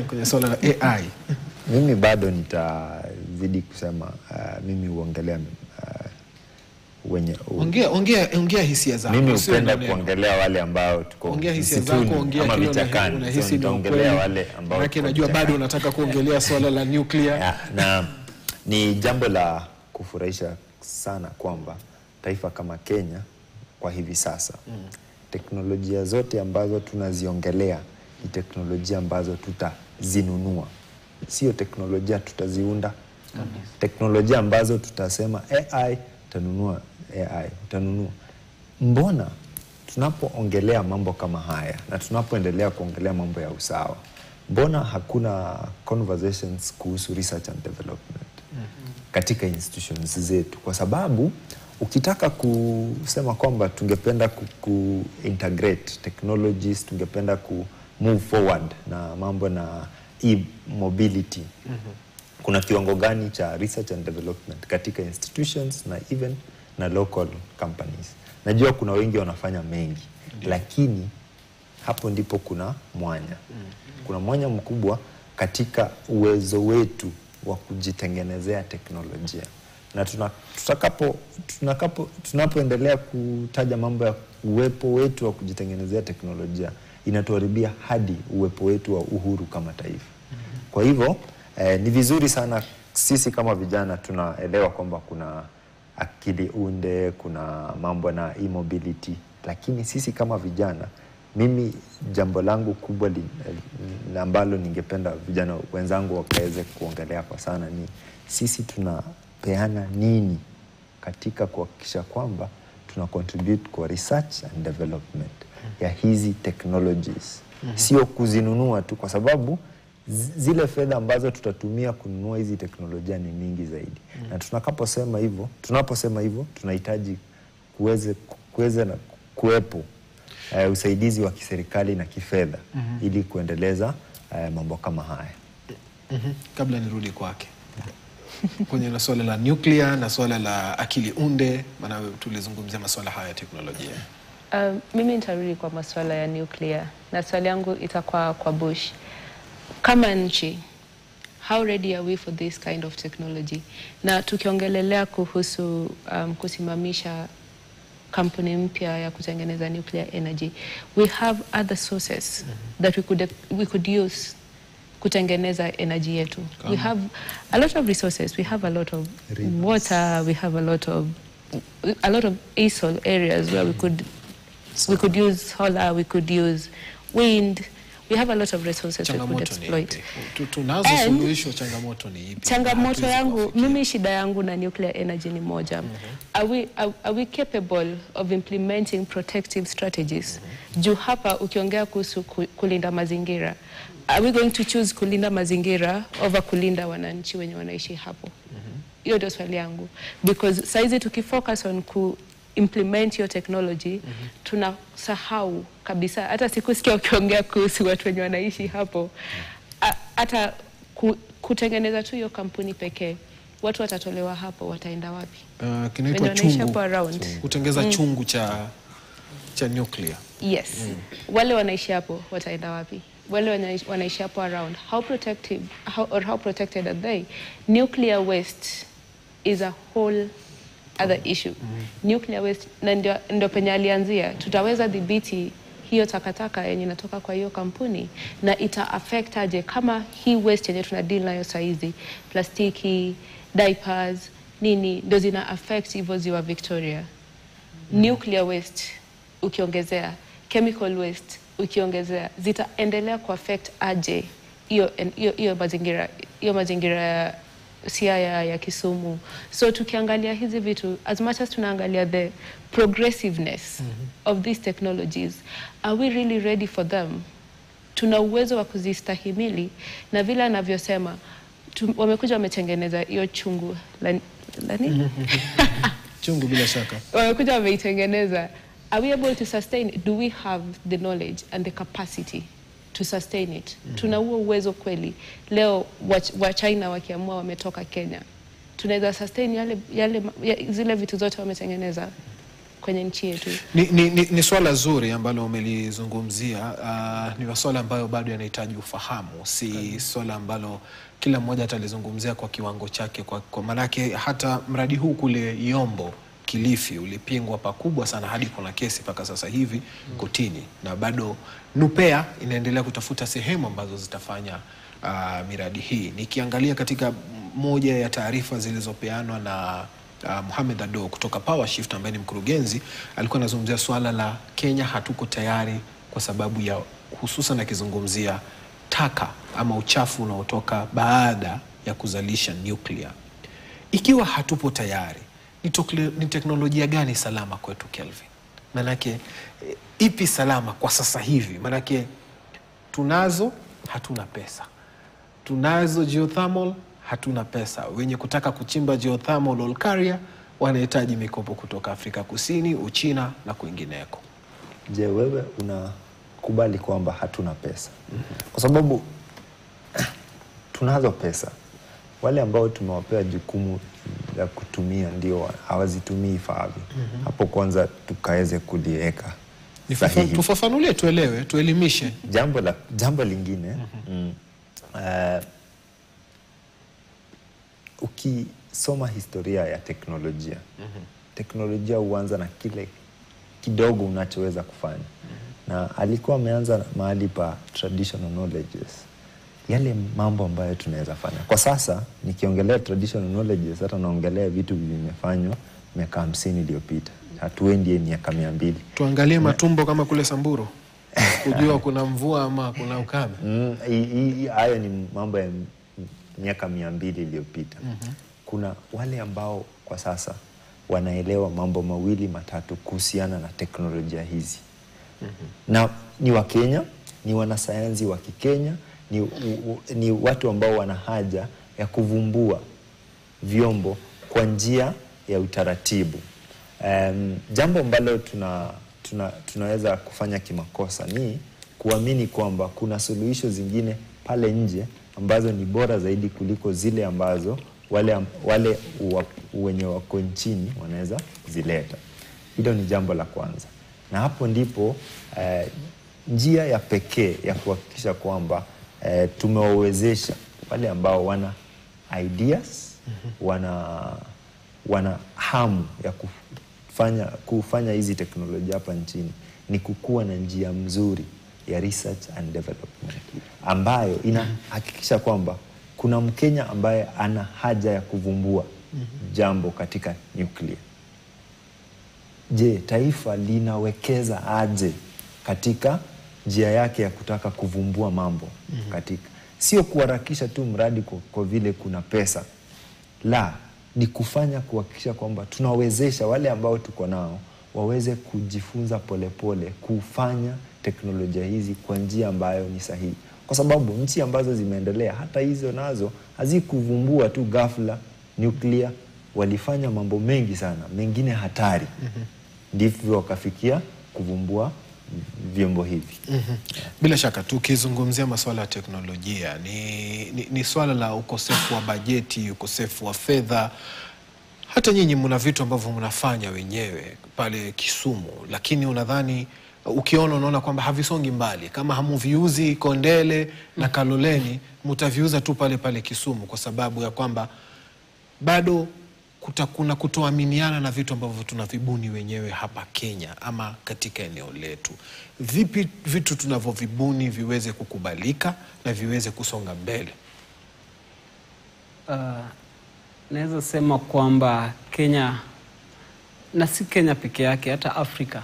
kwenye swala la AI. Mimi bado nitazidi kusema mimi huongelea ongea hisia zako. Mimi hupenda kuongelea wale ambao tuko ongea hisia zako, ongea kile unahisi ni uongelea wale ambao maana najua bado unataka kuongelea swala la nuclear. Na ni jambo la kufurahisha sana kwamba taifa kama Kenya kwa hivi sasa teknolojia zote ambazo tunaziongelea ni teknolojia ambazo tutazinunua, sio teknolojia tutaziunda. Teknolojia ambazo tutasema AI utanunua, AI utanunua. Mbona tunapoongelea mambo kama haya na tunapoendelea kuongelea mambo ya usawa, mbona hakuna conversations kuhusu research and development katika institutions zetu? Kwa sababu ukitaka kusema kwamba tungependa ku-integrate technologies, tungependa ku-move forward na mambo na e-mobility, kuna kiwango gani cha research and development katika institutions na even na local companies? Najua kuna wengi wanafanya mengi, lakini hapo ndipo kuna mwanya. Kuna mwanya mkubwa katika uwezo wetu wa kujitengenezea teknolojia. Na tunapoendelea kutaja mambo ya uwepo wetu wa kujitengenezea teknolojia, inatuharibia hadi uwepo wetu wa uhuru kama taifa. Kwa hivyo ni vizuri sana sisi kama vijana tunaelewa kwamba kuna akili unde, kuna mambo na e-mobility, lakini sisi kama vijana, mimi jambo langu kubwa ambalo ningependa vijana wenzangu wakaweze kuongelea kwa sana ni sisi tunapeana nini katika kuhakikisha kwamba tuna contribute kwa research and development ya hizi technologies. Sio kuzinunua tu, kwa sababu zile fedha ambazo tutatumia kununua hizi teknolojia ni mingi zaidi. Na tunaposema hivyo tunahitaji kuweze na kuwepo usaidizi wa kiserikali na kifedha ili kuendeleza mambo kama haya. Kabla nirudi kwake kwenye swala la nuclear na swala la akili unde, maana tulizungumzia masuala haya ya teknolojia. Mimi nitarudi kwa masuala ya nuclear, na swali yangu itakuwa kwa Bush. Kama nchi, how ready are we for this kind of technology? Na tukiongelelea kuhusu kusimamisha kampuni mpya ya kutengeneza nuclear energy, we have other sources that we could use kutengeneza energy yetu. We have a lot of resources. We have a lot of water. We have a lot of ASOL areas where we could use solar. We could use wind. We have a lot of resources we could Changamoto ni exploit. ipi? Tunazo suluhisho, changamoto ni ipi? Changamoto yangu, mimi shida yangu na nuclear energy ni moja. Are we capable of implementing protective strategies? Juu hapa ukiongea kuhusu kulinda mazingira, are we going to choose kulinda mazingira over kulinda wananchi wenye wanaishi hapo? Hiyo ndio swali yangu. Because saizi tukifocus on implement your technology, tunasahau kabisa. Hata sikusikia ukiongea kuhusu watu wenye wanaishi hapo. Hata kutengeneza tu hiyo kampuni pekee, watu watatolewa hapo, wataenda wapi? Kinaitwa chungu. Kutengeza chungu cha nuclear. Yes. Wale wanaishi hapo wataenda wapi? Wale wanaishi hapo around. How protected are they? Nuclear waste is a whole other issue. Nuclear waste, na ndio penye alianzia, tutaweza dhibiti hiyo takataka yenye inatoka kwa hiyo kampuni, na ita affect aje kama hii waste yenye tuna deal nayo saizi, plastiki, diapers, nini, ndio zina affect hivyo ziwa Victoria. Nuclear waste ukiongezea, chemical waste ukiongezea, zitaendelea ku affect aje hiyo mazingira Siaya ya Kisumu. So tukiangalia hizi vitu, as much as tunaangalia the progressiveness of these technologies, are we really ready for them? Tuna uwezo wa kuzistahimili? Na vile anavyosema, wamekuja wametengeneza hiyo chungu lani? Chungu bila shaka. Wamekuja wameitengeneza. Are we able to sustain it? Do we have the knowledge and the capacity to sustain it? Tuna huo uwezo kweli? Leo wa China wakiamua wametoka Kenya, tunaweza sustain zile vitu zote wametengeneza kwenye nchi yetu? Ni swala zuri ambalo umelizungumzia. Ni swala ambayo bado yanahitaji ufahamu, si swala ambalo kila mmoja atalizungumzia kwa kiwango chake, kwa manake hata mradi huu kule Yombo Kilifi ulipingwa pakubwa sana, hadi kuna kesi paka sasa hivi kotini, na bado Nupea inaendelea kutafuta sehemu ambazo zitafanya miradi hii. Nikiangalia katika moja ya taarifa zilizopeanwa na Mohamed Ado kutoka PowerShift ambaye ni mkurugenzi, alikuwa anazungumzia swala la Kenya hatuko tayari kwa sababu ya hususan akizungumzia taka ama uchafu unaotoka baada ya kuzalisha nuclear. Ikiwa hatupo tayari, ni teknolojia gani salama kwetu Kelvin? Manake ipi salama kwa sasa hivi? Manake tunazo, hatuna pesa. Tunazo geothermal, hatuna pesa. Wenye kutaka kuchimba geothermal Olkaria wanahitaji mikopo kutoka Afrika Kusini, Uchina na kwingineko. Je, wewe unakubali kwamba hatuna pesa? Kwa sababu tunazo pesa. Wale ambao tumewapea jukumu la kutumia ndio hawazitumii ifaavyo. Hapo kwanza tukaweze kuliweka sahihi. Tufafanulie, tuelewe, tuelimishe. Jambo lingine, ukisoma historia ya teknolojia, teknolojia huanza na kile kidogo unachoweza kufanya. Na alikuwa ameanza mahali pa traditional knowledges, yale mambo ambayo tunaweza fanya. Kwa sasa nikiongelea traditional knowledges, hata naongelea vitu vimefanywa miaka 50 iliyopita. Hatuendi miaka 200. Tuangalie matumbo kama kule Samburu. Kujua kuna mvua ama kuna ukame. Hayo ni mambo ya miaka 200 iliyopita. Kuna wale ambao kwa sasa wanaelewa mambo mawili matatu kuhusiana na teknolojia hizi. Na ni wa Kenya, ni wanasayansi wa Kikenya, ni watu ambao wana haja ya kuvumbua vyombo kwa njia ya utaratibu. Jambo ambalo tunaweza kufanya kimakosa ni kuamini kwamba kuna suluhisho zingine pale nje ambazo ni bora zaidi kuliko zile ambazo wale wenye wako nchini wanaweza zileta. Hilo ni jambo la kwanza. Na hapo ndipo njia ya pekee ya kuhakikisha kwamba tumewawezesha wale ambao wana ideas, wana hamu ya kufanya hizi teknolojia hapa nchini, ni kukuwa na njia mzuri ya research and development ambayo inahakikisha kwamba kuna Mkenya ambaye ana haja ya kuvumbua jambo katika nuclear. Je, taifa linawekeza aje katika njia yake ya kutaka kuvumbua mambo katika, sio kuharakisha tu mradi kwa vile kuna pesa, la ni kufanya kuhakikisha kwamba tunawezesha wale ambao tuko nao waweze kujifunza polepole kufanya teknolojia hizi kwa njia ambayo ni sahihi, kwa sababu nchi ambazo zimeendelea hata hizo nazo hazikuvumbua tu ghafla nuclear, walifanya mambo mengi sana, mengine hatari, ndivyo wakafikia kuvumbua vyombo hivi. Bila shaka tukizungumzia masuala ya teknolojia ni swala la ukosefu wa bajeti, ukosefu wa fedha. Hata nyinyi mna vitu ambavyo mnafanya wenyewe pale Kisumu, lakini unadhani unaona kwamba havisongi mbali. Kama hamuviuzi Kondele na Kaloleni, mtaviuza tu pale pale Kisumu, kwa sababu ya kwamba bado kuna kutoaminiana na vitu ambavyo tunavibuni wenyewe hapa Kenya ama katika eneo letu. Vipi vitu tunavyovibuni viweze kukubalika na viweze kusonga mbele? Naweza sema kwamba Kenya, na si Kenya peke yake, hata Afrika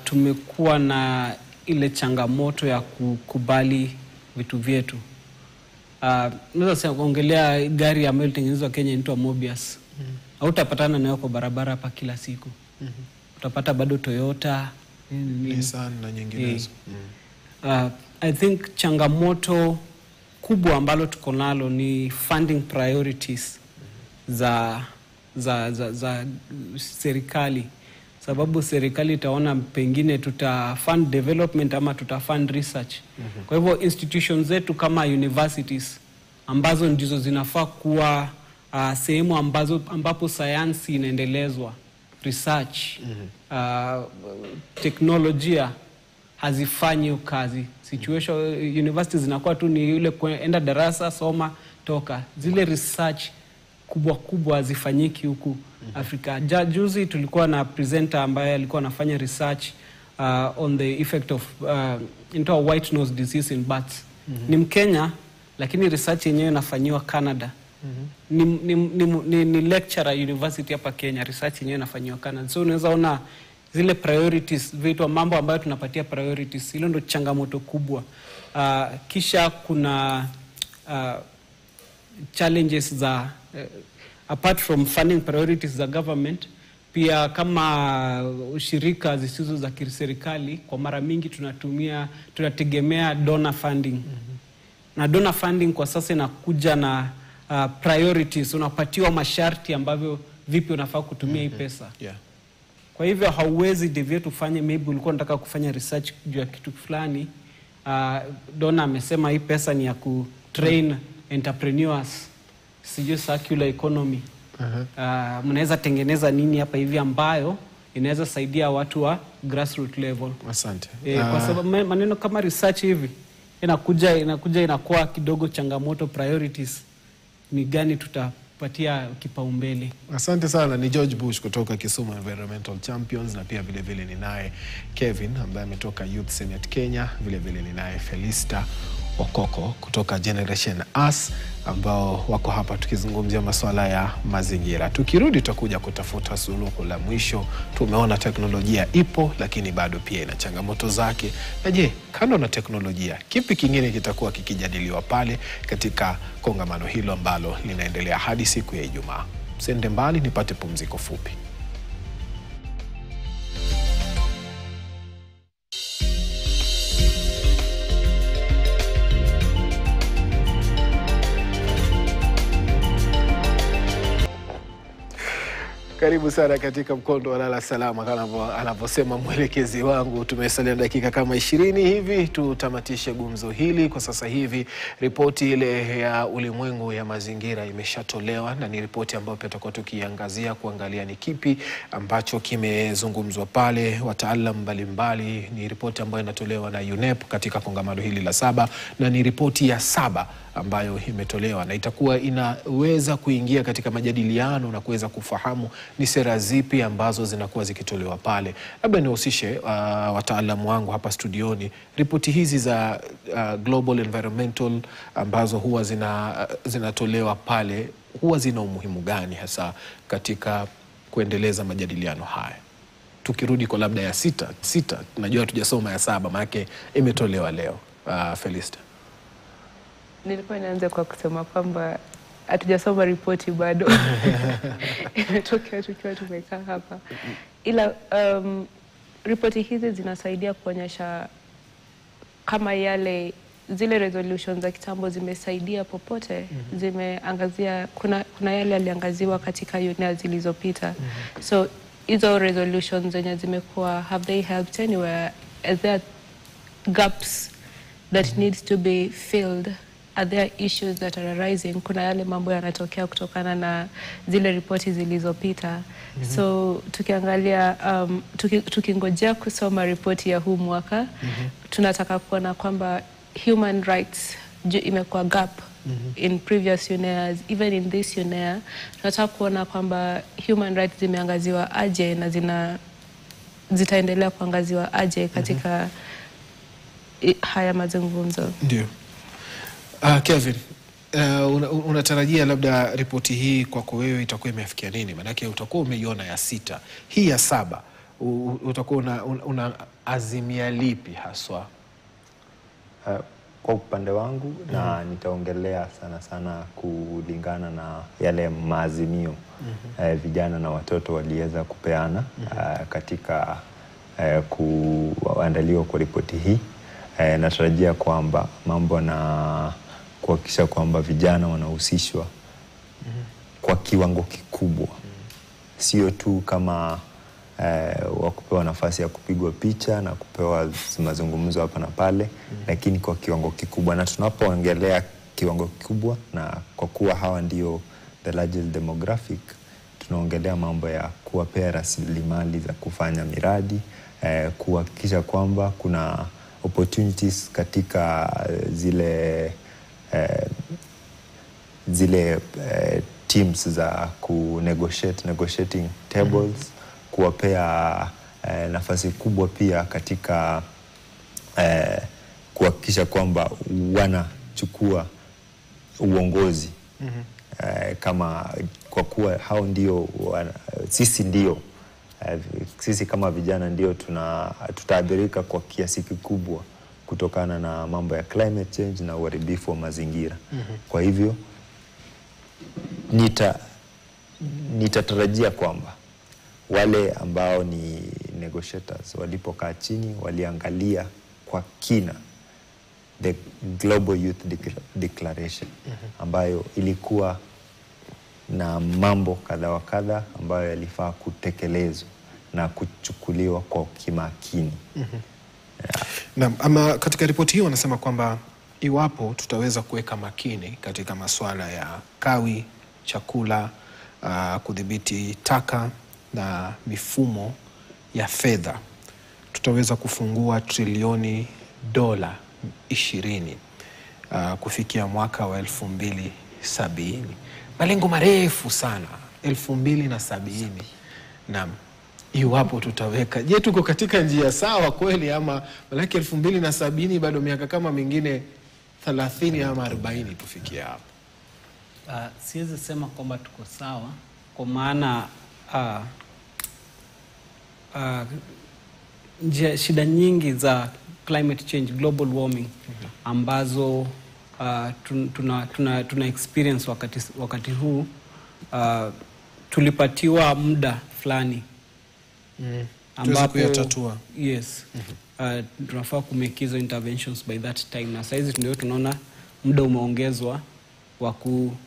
tumekuwa na ile changamoto ya kukubali vitu vyetu. Naweza sema kuongelea gari ya ambayo ilitengenezwa Kenya inaitwa Mobius. Hautapatana nayo kwa barabara hapa kila siku. Utapata bado Toyota, Nissan na nyinginezo. I think changamoto kubwa ambalo tuko nalo ni funding priorities za serikali. Sababu serikali itaona pengine tutafund development ama tutafund research. Kwa hivyo institutions zetu kama universities ambazo ndizo zinafaa kuwa sehemu ambapo sayansi inaendelezwa, research, teknolojia, hazifanyi kazi. Situation universities zinakuwa tu ni yule enda darasa, soma, toka. Zile research kubwa hazifanyiki huku Afrika. Juzi tulikuwa na presenter ambaye alikuwa anafanya research on the effect of into a white nose disease in bats. Ni Mkenya, lakini research yenyewe inafanywa Canada. Ni lecturer university hapa Kenya, research yenyewe inafanywa Canada. So unaweza ona zile priorities, vitu mambo ambayo tunapatia priorities, hilo ndo changamoto kubwa. Kisha kuna challenges za apart from funding priorities za government, pia kama ushirika zisizo za kiserikali kwa mara mingi tunategemea donor funding. Na donor funding kwa sasa inakuja na priorities, unapatiwa masharti ambavyo vipi unafaa kutumia hii pesa. Kwa hivyo hauwezi deviate ufanye, maybe ulikuwa unataka kufanya research juu ya kitu fulani, donor amesema hii pesa ni ya kutrain entrepreneurs, sijui circular economy. Mnaweza tengeneza nini hapa hivi ambayo inaweza saidia watu wa grassroots level. Asante. Kwa sababu maneno kama research hivi inakuwa kidogo changamoto, priorities ni gani tutapatia kipaumbele. Asante sana. Ni George Bush kutoka Kisumu Environmental Champions, na pia vile vile ni naye Kevin ambaye ametoka Youth Senate Kenya, vile vile ni naye Felista Okoko kutoka Generation Us, ambao wako hapa tukizungumzia masuala ya mazingira. Tukirudi tutakuja kutafuta suluhu la mwisho. Tumeona teknolojia ipo, lakini bado pia ina changamoto zake. Na je, kando na teknolojia, kipi kingine kitakuwa kikijadiliwa pale katika kongamano hilo ambalo linaendelea hadi siku ya Ijumaa? Msende mbali, nipate pumziko fupi. Karibu sana katika mkondo wa lala salama, kama anavyosema mwelekezi wangu. Tumesalia dakika kama 20 hivi tutamatishe gumzo hili. Kwa sasa hivi ripoti ile ya ulimwengu ya mazingira imeshatolewa, na ni ripoti ambayo pia tutakuwa tukiangazia kuangalia ni kipi ambacho kimezungumzwa pale, wataalamu mbalimbali. Ni ripoti ambayo inatolewa na UNEP katika kongamano hili la 7, na ni ripoti ya 7 ambayo imetolewa, na itakuwa inaweza kuingia katika majadiliano na kuweza kufahamu ni sera zipi ambazo zinakuwa zikitolewa pale. Labda nihusishe wataalamu wangu hapa studioni. Ripoti hizi za global environmental ambazo huwa zinatolewa pale, huwa zina umuhimu gani hasa katika kuendeleza majadiliano haya? tukirudi kwa labda ya sita, najua tujasoma ya 7 maana imetolewa leo. Felista. Nilikuwa nianze kwa kusema kwamba hatujasoma ripoti bado. Imetokea tukiwa tumekaa hapa. Ila ripoti hizi zinasaidia kuonyesha kama zile resolutions za kitambo zimesaidia popote, zimeangazia kuna yale yaliangaziwa katika UNEA zilizopita. So hizo resolutions zenye zimekuwa, have they helped anywhere? Is there gaps that needs to be filled? Are there issues that are arising? Kuna yale mambo yanatokea kutokana na zile ripoti zilizopita. So tukiangalia, tukingojea kusoma ripoti ya huu mwaka, tunataka kuona kwamba human rights imekuwa gap in previous UNEAs, even in this UNEA. Tunataka kuona kwamba human rights zimeangaziwa aje na zitaendelea kuangaziwa aje katika haya mazungumzo. Ndio. Kevin, unatarajia labda ripoti hii kwako wewe itakuwa imefikia nini? Maanake utakuwa umeiona ya 6. Hii ya 7 utakuwa una azimia lipi haswa? Kwa upande wangu na nitaongelea sana kulingana na yale maazimio vijana na watoto waliweza kupeana katika kuandaliwa kwa ripoti hii. Natarajia kwamba mambo na kuhakikisha kwamba vijana wanahusishwa kwa kiwango kikubwa, sio tu kama wakupewa nafasi ya kupigwa picha na kupewa mazungumzo hapa na pale, lakini kwa kiwango kikubwa. Na tunapoongelea kiwango kikubwa, na kwa kuwa hawa ndio the largest demographic, tunaongelea mambo ya kuwapea rasilimali za kufanya miradi, kuhakikisha kwamba kuna opportunities katika zile teams za negotiating tables, kuwapea nafasi kubwa pia katika kuhakikisha kwamba wanachukua uongozi. Kama kwa kuwa hao ndio sisi kama vijana ndio tutaathirika kwa kiasi kikubwa kutokana na mambo ya climate change na uharibifu wa mazingira. Kwa hivyo nitatarajia kwamba wale ambao ni negotiators walipokaa chini waliangalia kwa kina the Global Youth Declaration ambayo ilikuwa na mambo kadha wa kadha ambayo yalifaa kutekelezwa na kuchukuliwa kwa kimakini. Naam, ama katika ripoti hii wanasema kwamba iwapo tutaweza kuweka makini katika masuala ya kawi, chakula, kudhibiti taka na mifumo ya fedha, tutaweza kufungua trilioni $20 kufikia mwaka wa 2070. Malengo marefu sana, 2070. Naam. Iwapo tutaweka, je, tuko katika njia sawa kweli, ama malaki 2070 bado miaka kama mingine 30 ama 40 tufikia hapo? Siwezi sema kwamba tuko sawa, kwa maana shida nyingi za climate change, global warming, ambazo tuna experience wakati huu, tulipatiwa muda fulani ambapo kuyatatua. Yes. Tunafaa kumake hizo interventions by that time, na saizi ndio tunaona muda umeongezwa wa ku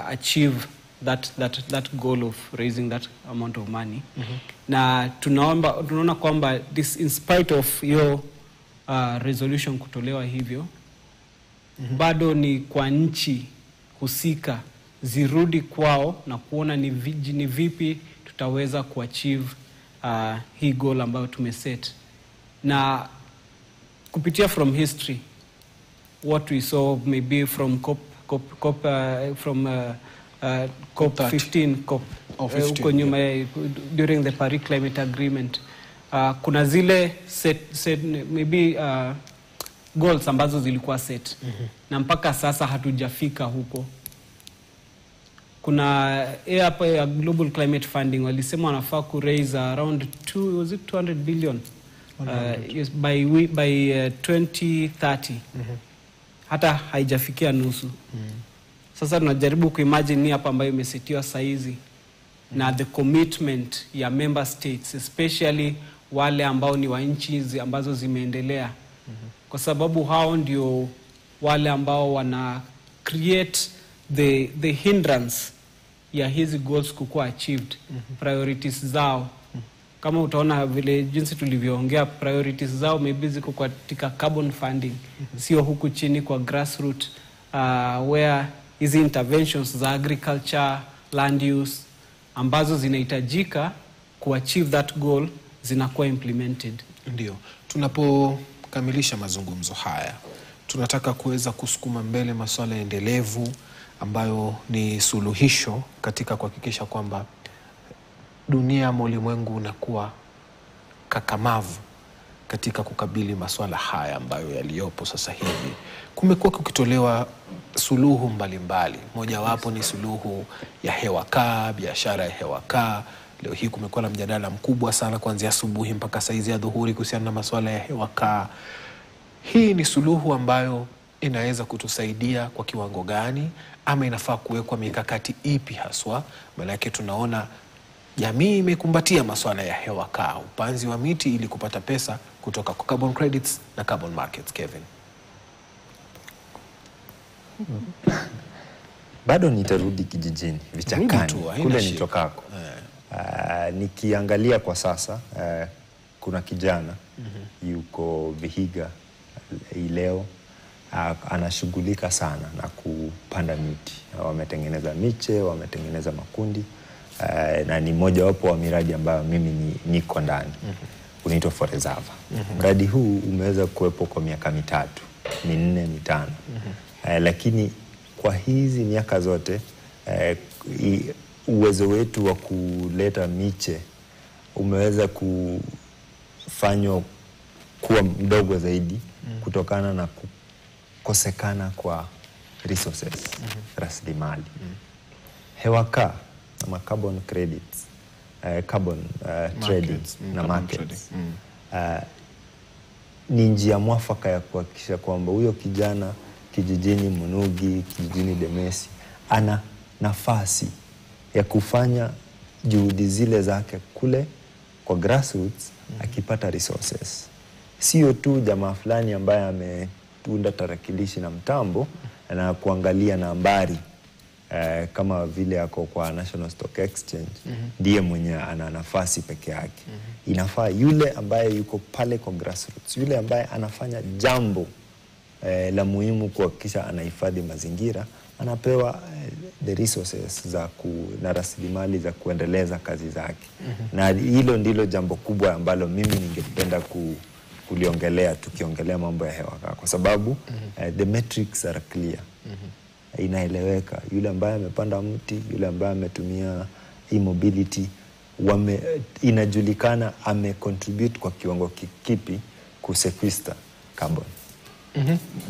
achieve that goal of raising that amount of money. Na tunaona kwamba this, in spite of your resolution kutolewa hivyo, bado ni kwa nchi husika zirudi kwao na kuona ni vipi tutaweza kuachieve hii goal ambayo tumeset. Na kupitia from history, what we saw maybe from COP15 huko nyuma, during the Paris Climate Agreement, kuna zile set maybe goals ambazo zilikuwa set, na mpaka sasa hatujafika huko. kuna hapa ya Global Climate Funding walisema wanafaa ku raise around 200 billion yes, by 2030. Hata haijafikia nusu. Sasa tunajaribu kuimagine ni hapa ambayo imesetiwa saizi na the commitment ya member states, especially wale ambao ni wa nchi ambazo zimeendelea. Kwa sababu hao ndio wale ambao wana create the hindrance ya hizi goals kukua achieved. Priorities zao. Kama utaona vile jinsi tulivyoongea, priorities zao maybe ziko katika carbon funding. Sio huku chini kwa grassroots where hizi interventions za agriculture, land use ambazo zinahitajika kuachieve that goal zinakuwa implemented. Ndio. Tunapokamilisha mazungumzo haya, tunataka kuweza kusukuma mbele masuala endelevu ambayo ni suluhisho katika kuhakikisha kwamba dunia ama ulimwengu unakuwa kakamavu katika kukabili masuala haya ambayo yaliyopo sasa hivi. Kumekuwa kukitolewa suluhu mbalimbali. Mojawapo ni suluhu ya hewa kaa, biashara ya hewa kaa. Leo hii kumekuwa na mjadala mkubwa sana kuanzia asubuhi mpaka saizi ya dhuhuri kuhusiana na masuala ya hewa kaa. Hii ni suluhu ambayo inaweza kutusaidia kwa kiwango gani, ama inafaa kuwekwa mikakati ipi haswa? Maanake tunaona jamii imekumbatia masuala ya hewa kaa, upanzi wa miti ili kupata pesa kutoka kwa carbon credits na carbon markets. Kevin. Bado nitarudi kijijini, vichakani, kule nitokako. Nikiangalia kwa sasa, kuna kijana yuko Vihiga leo, anashughulika sana na kupanda miti. Wametengeneza miche, wametengeneza makundi, na ni moja wapo wa miradi ambayo mimi niko ndani. Unaitwa Forezava. Mradi huu umeweza kuwepo kwa miaka 3, 4, 5. Lakini kwa hizi miaka zote uwezo wetu wa kuleta miche umeweza kufanywa kuwa mdogo zaidi kutokana na kukosekana kwa resources, rasilimali. Hewa kaa ama carbon credits, carbon trading na markets ni njia mwafaka ya kuhakikisha kwamba huyo kijana kijijini Munugi, kijijini Demesi ana nafasi ya kufanya juhudi zile zake kule kwa grassroots, akipata resources. Sio tu jamaa fulani ambaye ametunda tarakilishi na mtambo na kuangalia nambari kama vile ako kwa National Stock Exchange ndiye mwenye ana nafasi peke yake. Inafaa yule ambaye yuko pale kwa grassroots, yule ambaye anafanya jambo la muhimu kuhakikisha anahifadhi mazingira, anapewa the resources na rasilimali za kuendeleza kazi zake. Na hilo ndilo jambo kubwa ambalo mimi ningependa kuliongelea tukiongelea mambo ya hewa kaa, kwa sababu the metrics are clear. Inaeleweka yule ambaye amepanda mti, yule ambaye ametumia e-mobility, inajulikana amecontribute kwa kiwango kipi kusequester carbon.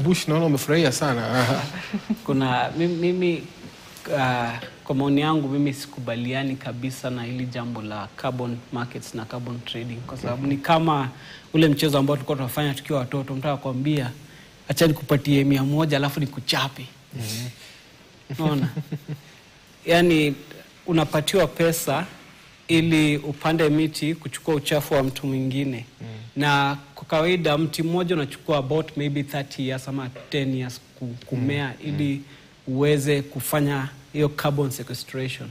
Bush, naona umefurahia sana. Kuna mimi kwa maoni yangu mimi sikubaliani kabisa na hili jambo la carbon markets na carbon trading, kwa sababu ni kama ule mchezo ambao tulikuwa tunafanya tukiwa watoto. Mtu akwambia acha nikupatie 100 alafu nikuchape. Unaona? Yaani unapatiwa pesa ili upande miti kuchukua uchafu wa mtu mwingine. Na kwa kawaida mti mmoja unachukua about maybe 30 years ama 10 years kumea ili uweze kufanya hiyo carbon sequestration.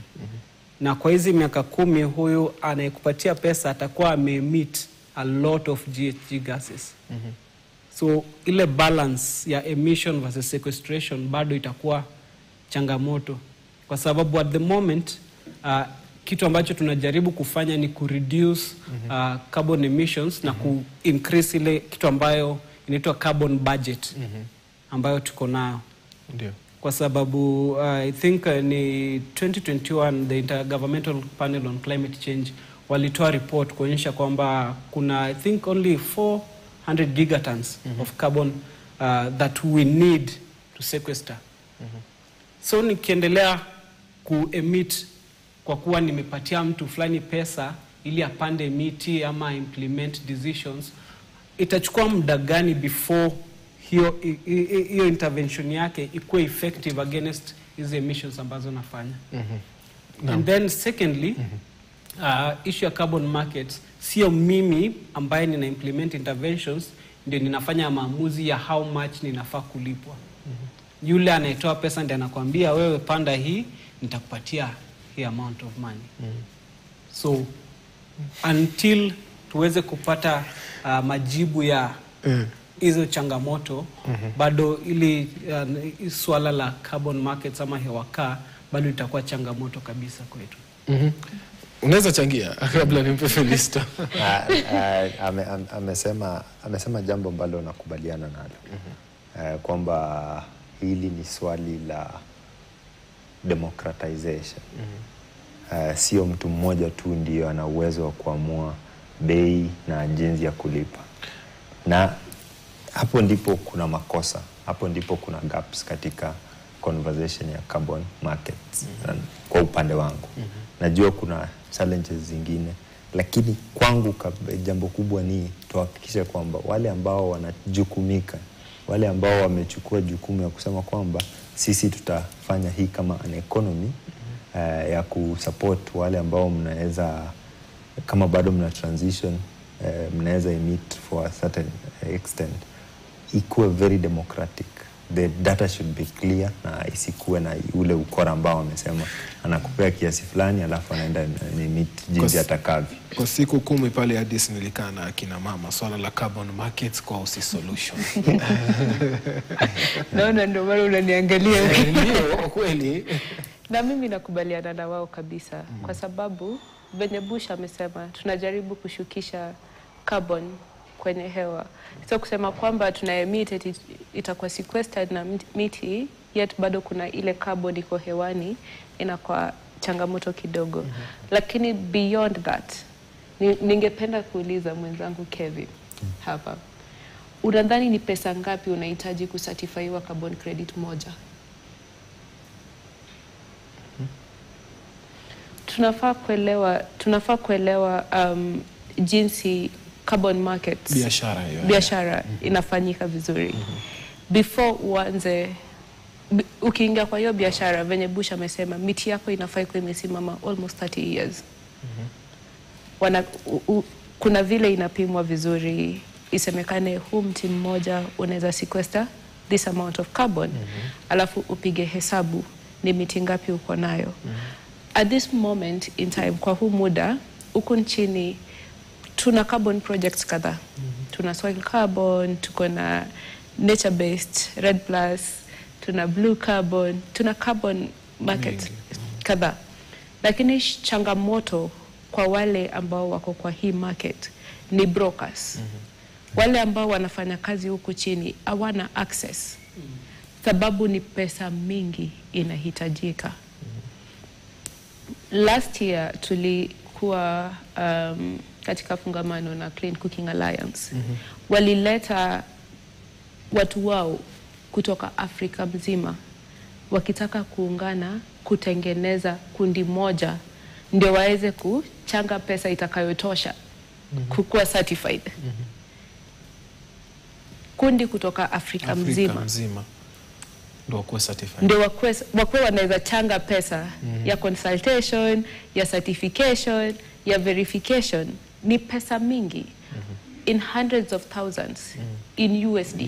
Na kwa hizi miaka 10 huyu anayekupatia pesa atakuwa ameemit a lot of GHG gases. So ile balance ya emission versus sequestration bado itakuwa changamoto, kwa sababu at the moment kitu ambacho tunajaribu kufanya ni kureduce carbon emissions na ku-increase ile kitu ambayo inaitwa carbon budget ambayo tuko nayo. Ndio. Kwa sababu I think ni 2021 the Intergovernmental Panel on Climate Change walitoa report kuonyesha kwamba kuna I think only 400 gigatons of carbon that we need to sequester. So nikiendelea kuemit kwa kuwa nimepatia mtu fulani pesa ili apande miti ama implement decisions, itachukua muda gani before hiyo intervention yake ikuwe effective against hizo emissions ambazo nafanya? And then secondly, issue ya carbon markets, sio mimi ambaye nina implement interventions ndio ninafanya maamuzi ya how much ninafaa kulipwa. Yule anayetoa pesa ndiye anakuambia wewe panda hii, nitakupatia hii amount of money. So until tuweze kupata majibu ya hizo changamoto, bado ili swala la carbon markets ama hewa kaa bado itakuwa changamoto kabisa kwetu. Unaweza changia kabla nimpe Felista. Amesema jambo ambalo nakubaliana nalo. Kwamba hili ni swali la democratization. Sio mtu mmoja tu ndio ana uwezo wa kuamua bei na jinsi ya kulipa. Na hapo ndipo kuna makosa, hapo ndipo kuna gaps katika conversation ya carbon markets. Kwa upande wangu najua kuna challenges zingine, lakini kwangu jambo kubwa ni tuhakikishe kwamba wale ambao wanajukumika, wale ambao wamechukua jukumu ya kusema kwamba sisi tutafanya hii kama an economy, ya kusupport wale ambao mnaweza, kama bado mna transition, mnaweza emit for a certain extent, ikuwe very democratic. The data should be clear na isikuwe na ule ukora ambao wamesema anakupea kiasi fulani alafu anaenda emit jinsi atakavyo. Kwa siku 10 pale Addis nilikaa na akina mama, swala la carbon markets kwa usi solution. Naona ndio maana unaniangalia. Ndio kweli. Na mimi nakubaliana na wao kabisa, kwa sababu venye Bush amesema tunajaribu kushukisha carbon kwenye hewa. Sio kusema kwamba tunaemit itakuwa sequestered na miti, yet bado kuna ile carbon iko hewani, inakuwa changamoto kidogo. Lakini beyond that, ningependa kuuliza mwenzangu Kevin hapa. Unadhani ni pesa ngapi unahitaji kucertifyiwa carbon credit moja? Tunafaa kuelewa jinsi carbon markets, biashara inafanyika vizuri. Before uanze, ukiingia kwa hiyo biashara, venye Bush amesema, miti yako inafaa kuwa imesimama almost 30 years. Kuna vile inapimwa vizuri, isemekane huu mti mmoja unaweza sequester this amount of carbon, alafu upige hesabu ni miti ngapi uko nayo. At this moment in time, kwa huu muda, huku nchini tuna carbon projects kadhaa. Tuna soil carbon, tuko na nature based, Red Plus, tuna blue carbon, tuna carbon market kadhaa. Lakini changamoto kwa wale ambao wako kwa hii market ni brokers. Wale ambao wanafanya kazi huku chini hawana access. Sababu ni pesa mingi inahitajika. Last year tulikuwa katika fungamano na Clean Cooking Alliance. Walileta watu wao kutoka Afrika mzima wakitaka kuungana kutengeneza kundi moja ndio waweze kuchanga pesa itakayotosha kukuwa certified. Kundi kutoka Afrika mzima ndio wakuwe certified. Ndio wakuwe wanaweza changa pesa ya consultation, ya certification, ya verification. Ni pesa mingi. In hundreds of thousands in USD.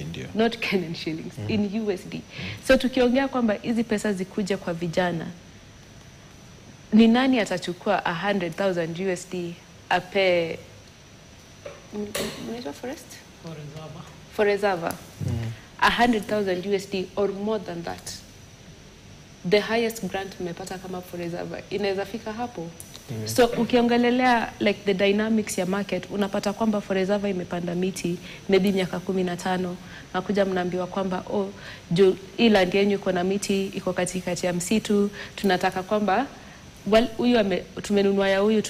Ndio. Not Kenyan shillings, in USD. So tukiongea kwamba hizi pesa zikuje kwa vijana, ni nani atachukua 100,000 USD ape mnaitwa forest? For reserve. 100,000 USD or more than that. The highest grant mmepata kama for reserve inaweza fika hapo. So ukiongelelea like the dynamics ya market, unapata kwamba for reserve imepanda miti maybe miaka 15, nakuja mnaambiwa kwamba hii land yenu iko na miti iko katikati ya msitu, tunataka kwamba huyu tumenunua ya huyu,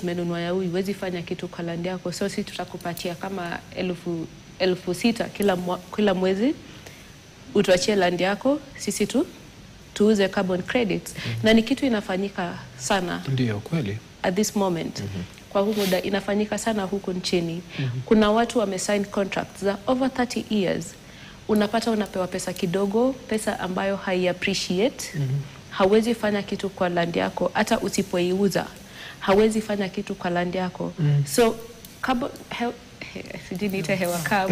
huwezi fanya kitu kwa land yako, so sisi tutakupatia kama 6,000 kila mwezi, utuachie land yako, sisi tuuze carbon credits. Na ni kitu inafanyika sana. Ndio kweli. At this moment. Kwa huu muda inafanyika sana huku nchini. Kuna watu wamesign contracts za over 30 years. Unapata unapewa pesa kidogo, pesa ambayo hai-appreciate. Hawezi fanya kitu kwa land yako, hata usipoiuza. Hawezi fanya kitu kwa land yako. So, sijiniite hewa kaa.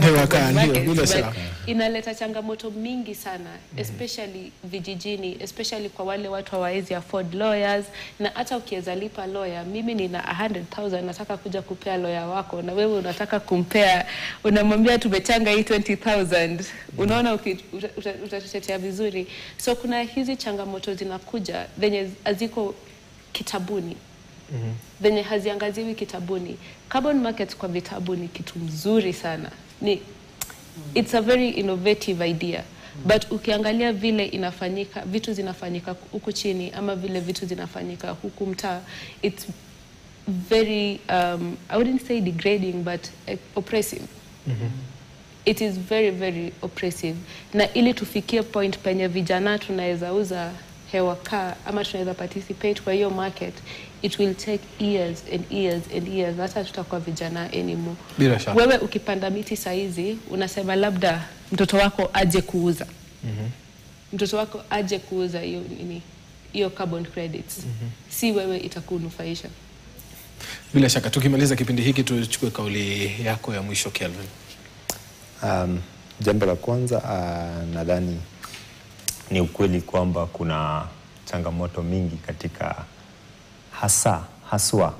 Inaleta changamoto mingi sana, especially vijijini, especially kwa wale watu hawawezi afford lawyers. Na hata ukiweza lipa lawyer, mimi nina 100,000 nataka kuja kupea lawyer wako, na wewe unataka kumpea, unamwambia tumechanga hii 20,000. Unaona utatutetea vizuri. So kuna hizi changamoto zinakuja zenye haziko kitabuni. Zenye haziangaziwi kitabuni. Carbon markets kwa vitabu ni kitu mzuri sana. It's a very innovative idea. But ukiangalia vile inafanyika, vitu zinafanyika huku chini ama vile vitu zinafanyika huku mtaa, it's very I wouldn't say degrading, but oppressive. It is very, very oppressive. Na ili tufikie point penye vijana tunaweza uza hewa kaa ama tunaweza participate kwa hiyo market, it will take years and years and years. Hata tutakuwa vijana anymore. Bila shaka. Wewe ukipanda miti saizi unasema labda mtoto wako aje kuuza. Mtoto wako aje kuuza hiyo carbon credits. Si wewe itakunufaisha. Bila shaka. Tukimaliza kipindi hiki tuchukue kauli yako ya mwisho Kelvin. Jambo la kwanza nadhani ni ukweli kwamba kuna changamoto mingi katika haswa.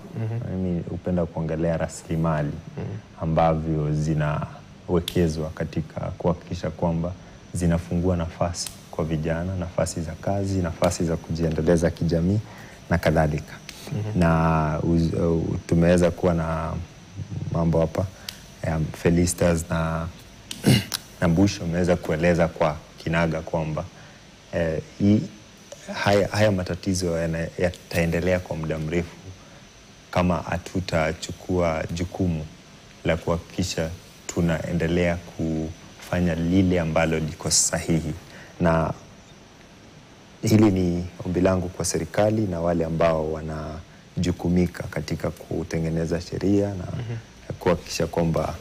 Mimi hupenda kuongelea rasilimali ambavyo zinawekezwa katika kuhakikisha kwamba zinafungua nafasi kwa vijana, nafasi za kazi, nafasi za kujiendeleza kijamii na kadhalika. Na tumeweza kuwa na mambo hapa Felistas na Bush wameweza kueleza kwa kinaga kwamba haya matatizo yataendelea kwa muda mrefu kama hatutachukua jukumu la kuhakikisha tunaendelea kufanya lile ambalo liko sahihi. Na hili ni ombi langu kwa serikali na wale ambao wanajukumika katika kutengeneza sheria na kuhakikisha kwamba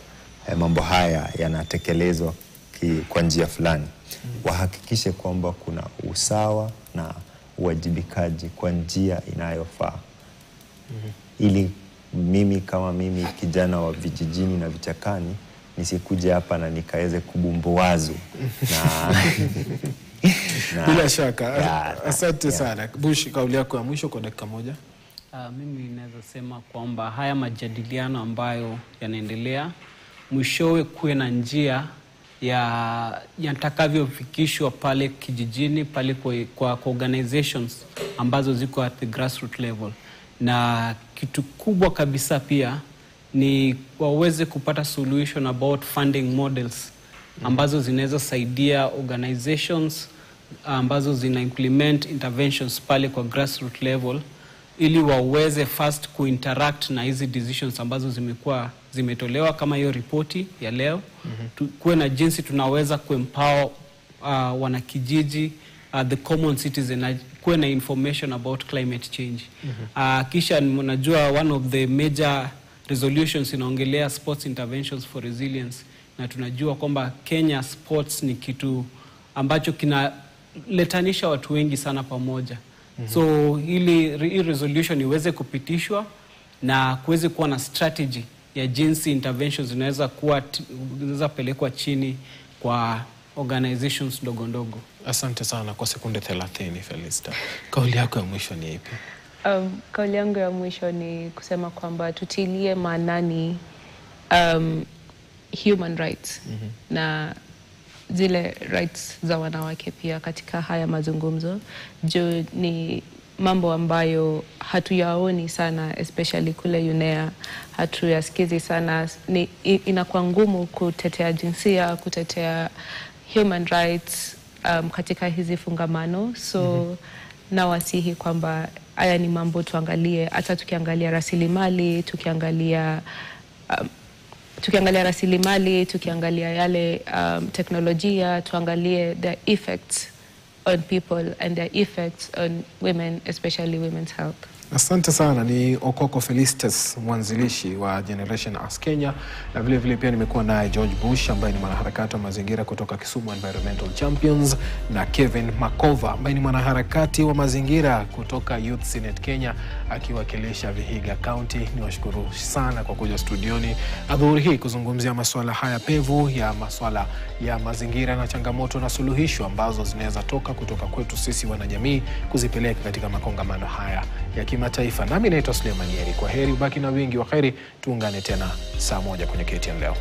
mambo haya yanatekelezwa kwa njia fulani. Wahakikishe kwamba kuna usawa na uwajibikaji kwa njia inayofaa. Ili mimi kama mimi kijana wa vijijini na vichakani nisikuje hapa na nikaweze kubumbuazu Bila shaka. Asante sana. Bush, kauli yako ya mwisho kwa dakika moja. Mimi naweza sema kwamba haya majadiliano ambayo yanaendelea, mwishowe kuwe na njia yatakavyofikishwa pale kijijini, pale kwa organizations ambazo ziko at the grassroots level. Na kitu kubwa kabisa pia ni waweze kupata solution about funding models ambazo zinaweza saidia organizations ambazo zina implement interventions pale kwa grassroots level, ili waweze first kuinteract na hizi decisions ambazo zimetolewa kama hiyo ripoti ya leo. Kuwe na jinsi tunaweza kuempower wanakijiji, the common citizen, kuwe na information about climate change. Kisha mnajua one of the major resolutions inaongelea sports interventions for resilience, na tunajua kwamba Kenya sports ni kitu ambacho kinaletanisha watu wengi sana pamoja. So hii resolution iweze kupitishwa na kuweze kuwa na strategy ya jinsi interventions zinaweza pelekwa chini kwa organizations ndogo ndogo. Asante sana. Kwa sekunde 30 Felista, kauli yako ya mwisho ni ipi? Kauli yangu ya mwisho ni kusema kwamba tutilie maanani human rights na zile rights za wanawake pia katika haya mazungumzo. Juu ni mambo ambayo hatuyaoni sana, especially kule UNEA, hatuyasikizi sana. Inakuwa ngumu kutetea jinsia, kutetea human rights katika hizi fungamano. So nawasihi kwamba haya ni mambo tuangalie, hata tukiangalia rasilimali, tukiangalia rasilimali, tukiangalia yale teknolojia, tuangalie the effects on people and their effects on women, especially women's health. Asante sana. Ni Okoko Felicitas, mwanzilishi wa Generation Us Kenya, na vile vile pia nimekuwa naye George Bush ambaye ni mwanaharakati wa mazingira kutoka Kisumu Environmental Champions, na Kevin Makova ambaye ni mwanaharakati wa mazingira kutoka Youth Senate Kenya akiwakilisha Vihiga County. Niwashukuru sana kwa kuja studioni adhuhuri hii kuzungumzia masuala haya pevu ya masuala ya mazingira na changamoto na suluhisho ambazo zinaweza toka kutoka kwetu sisi wanajamii kuzipeleka katika makongamano haya ya kimataifa. Nami naitwa Suleiman Yeri. Kwa heri, ubaki na wingi wa kheri. Tuungane tena saa 1 kwenye KTN leo.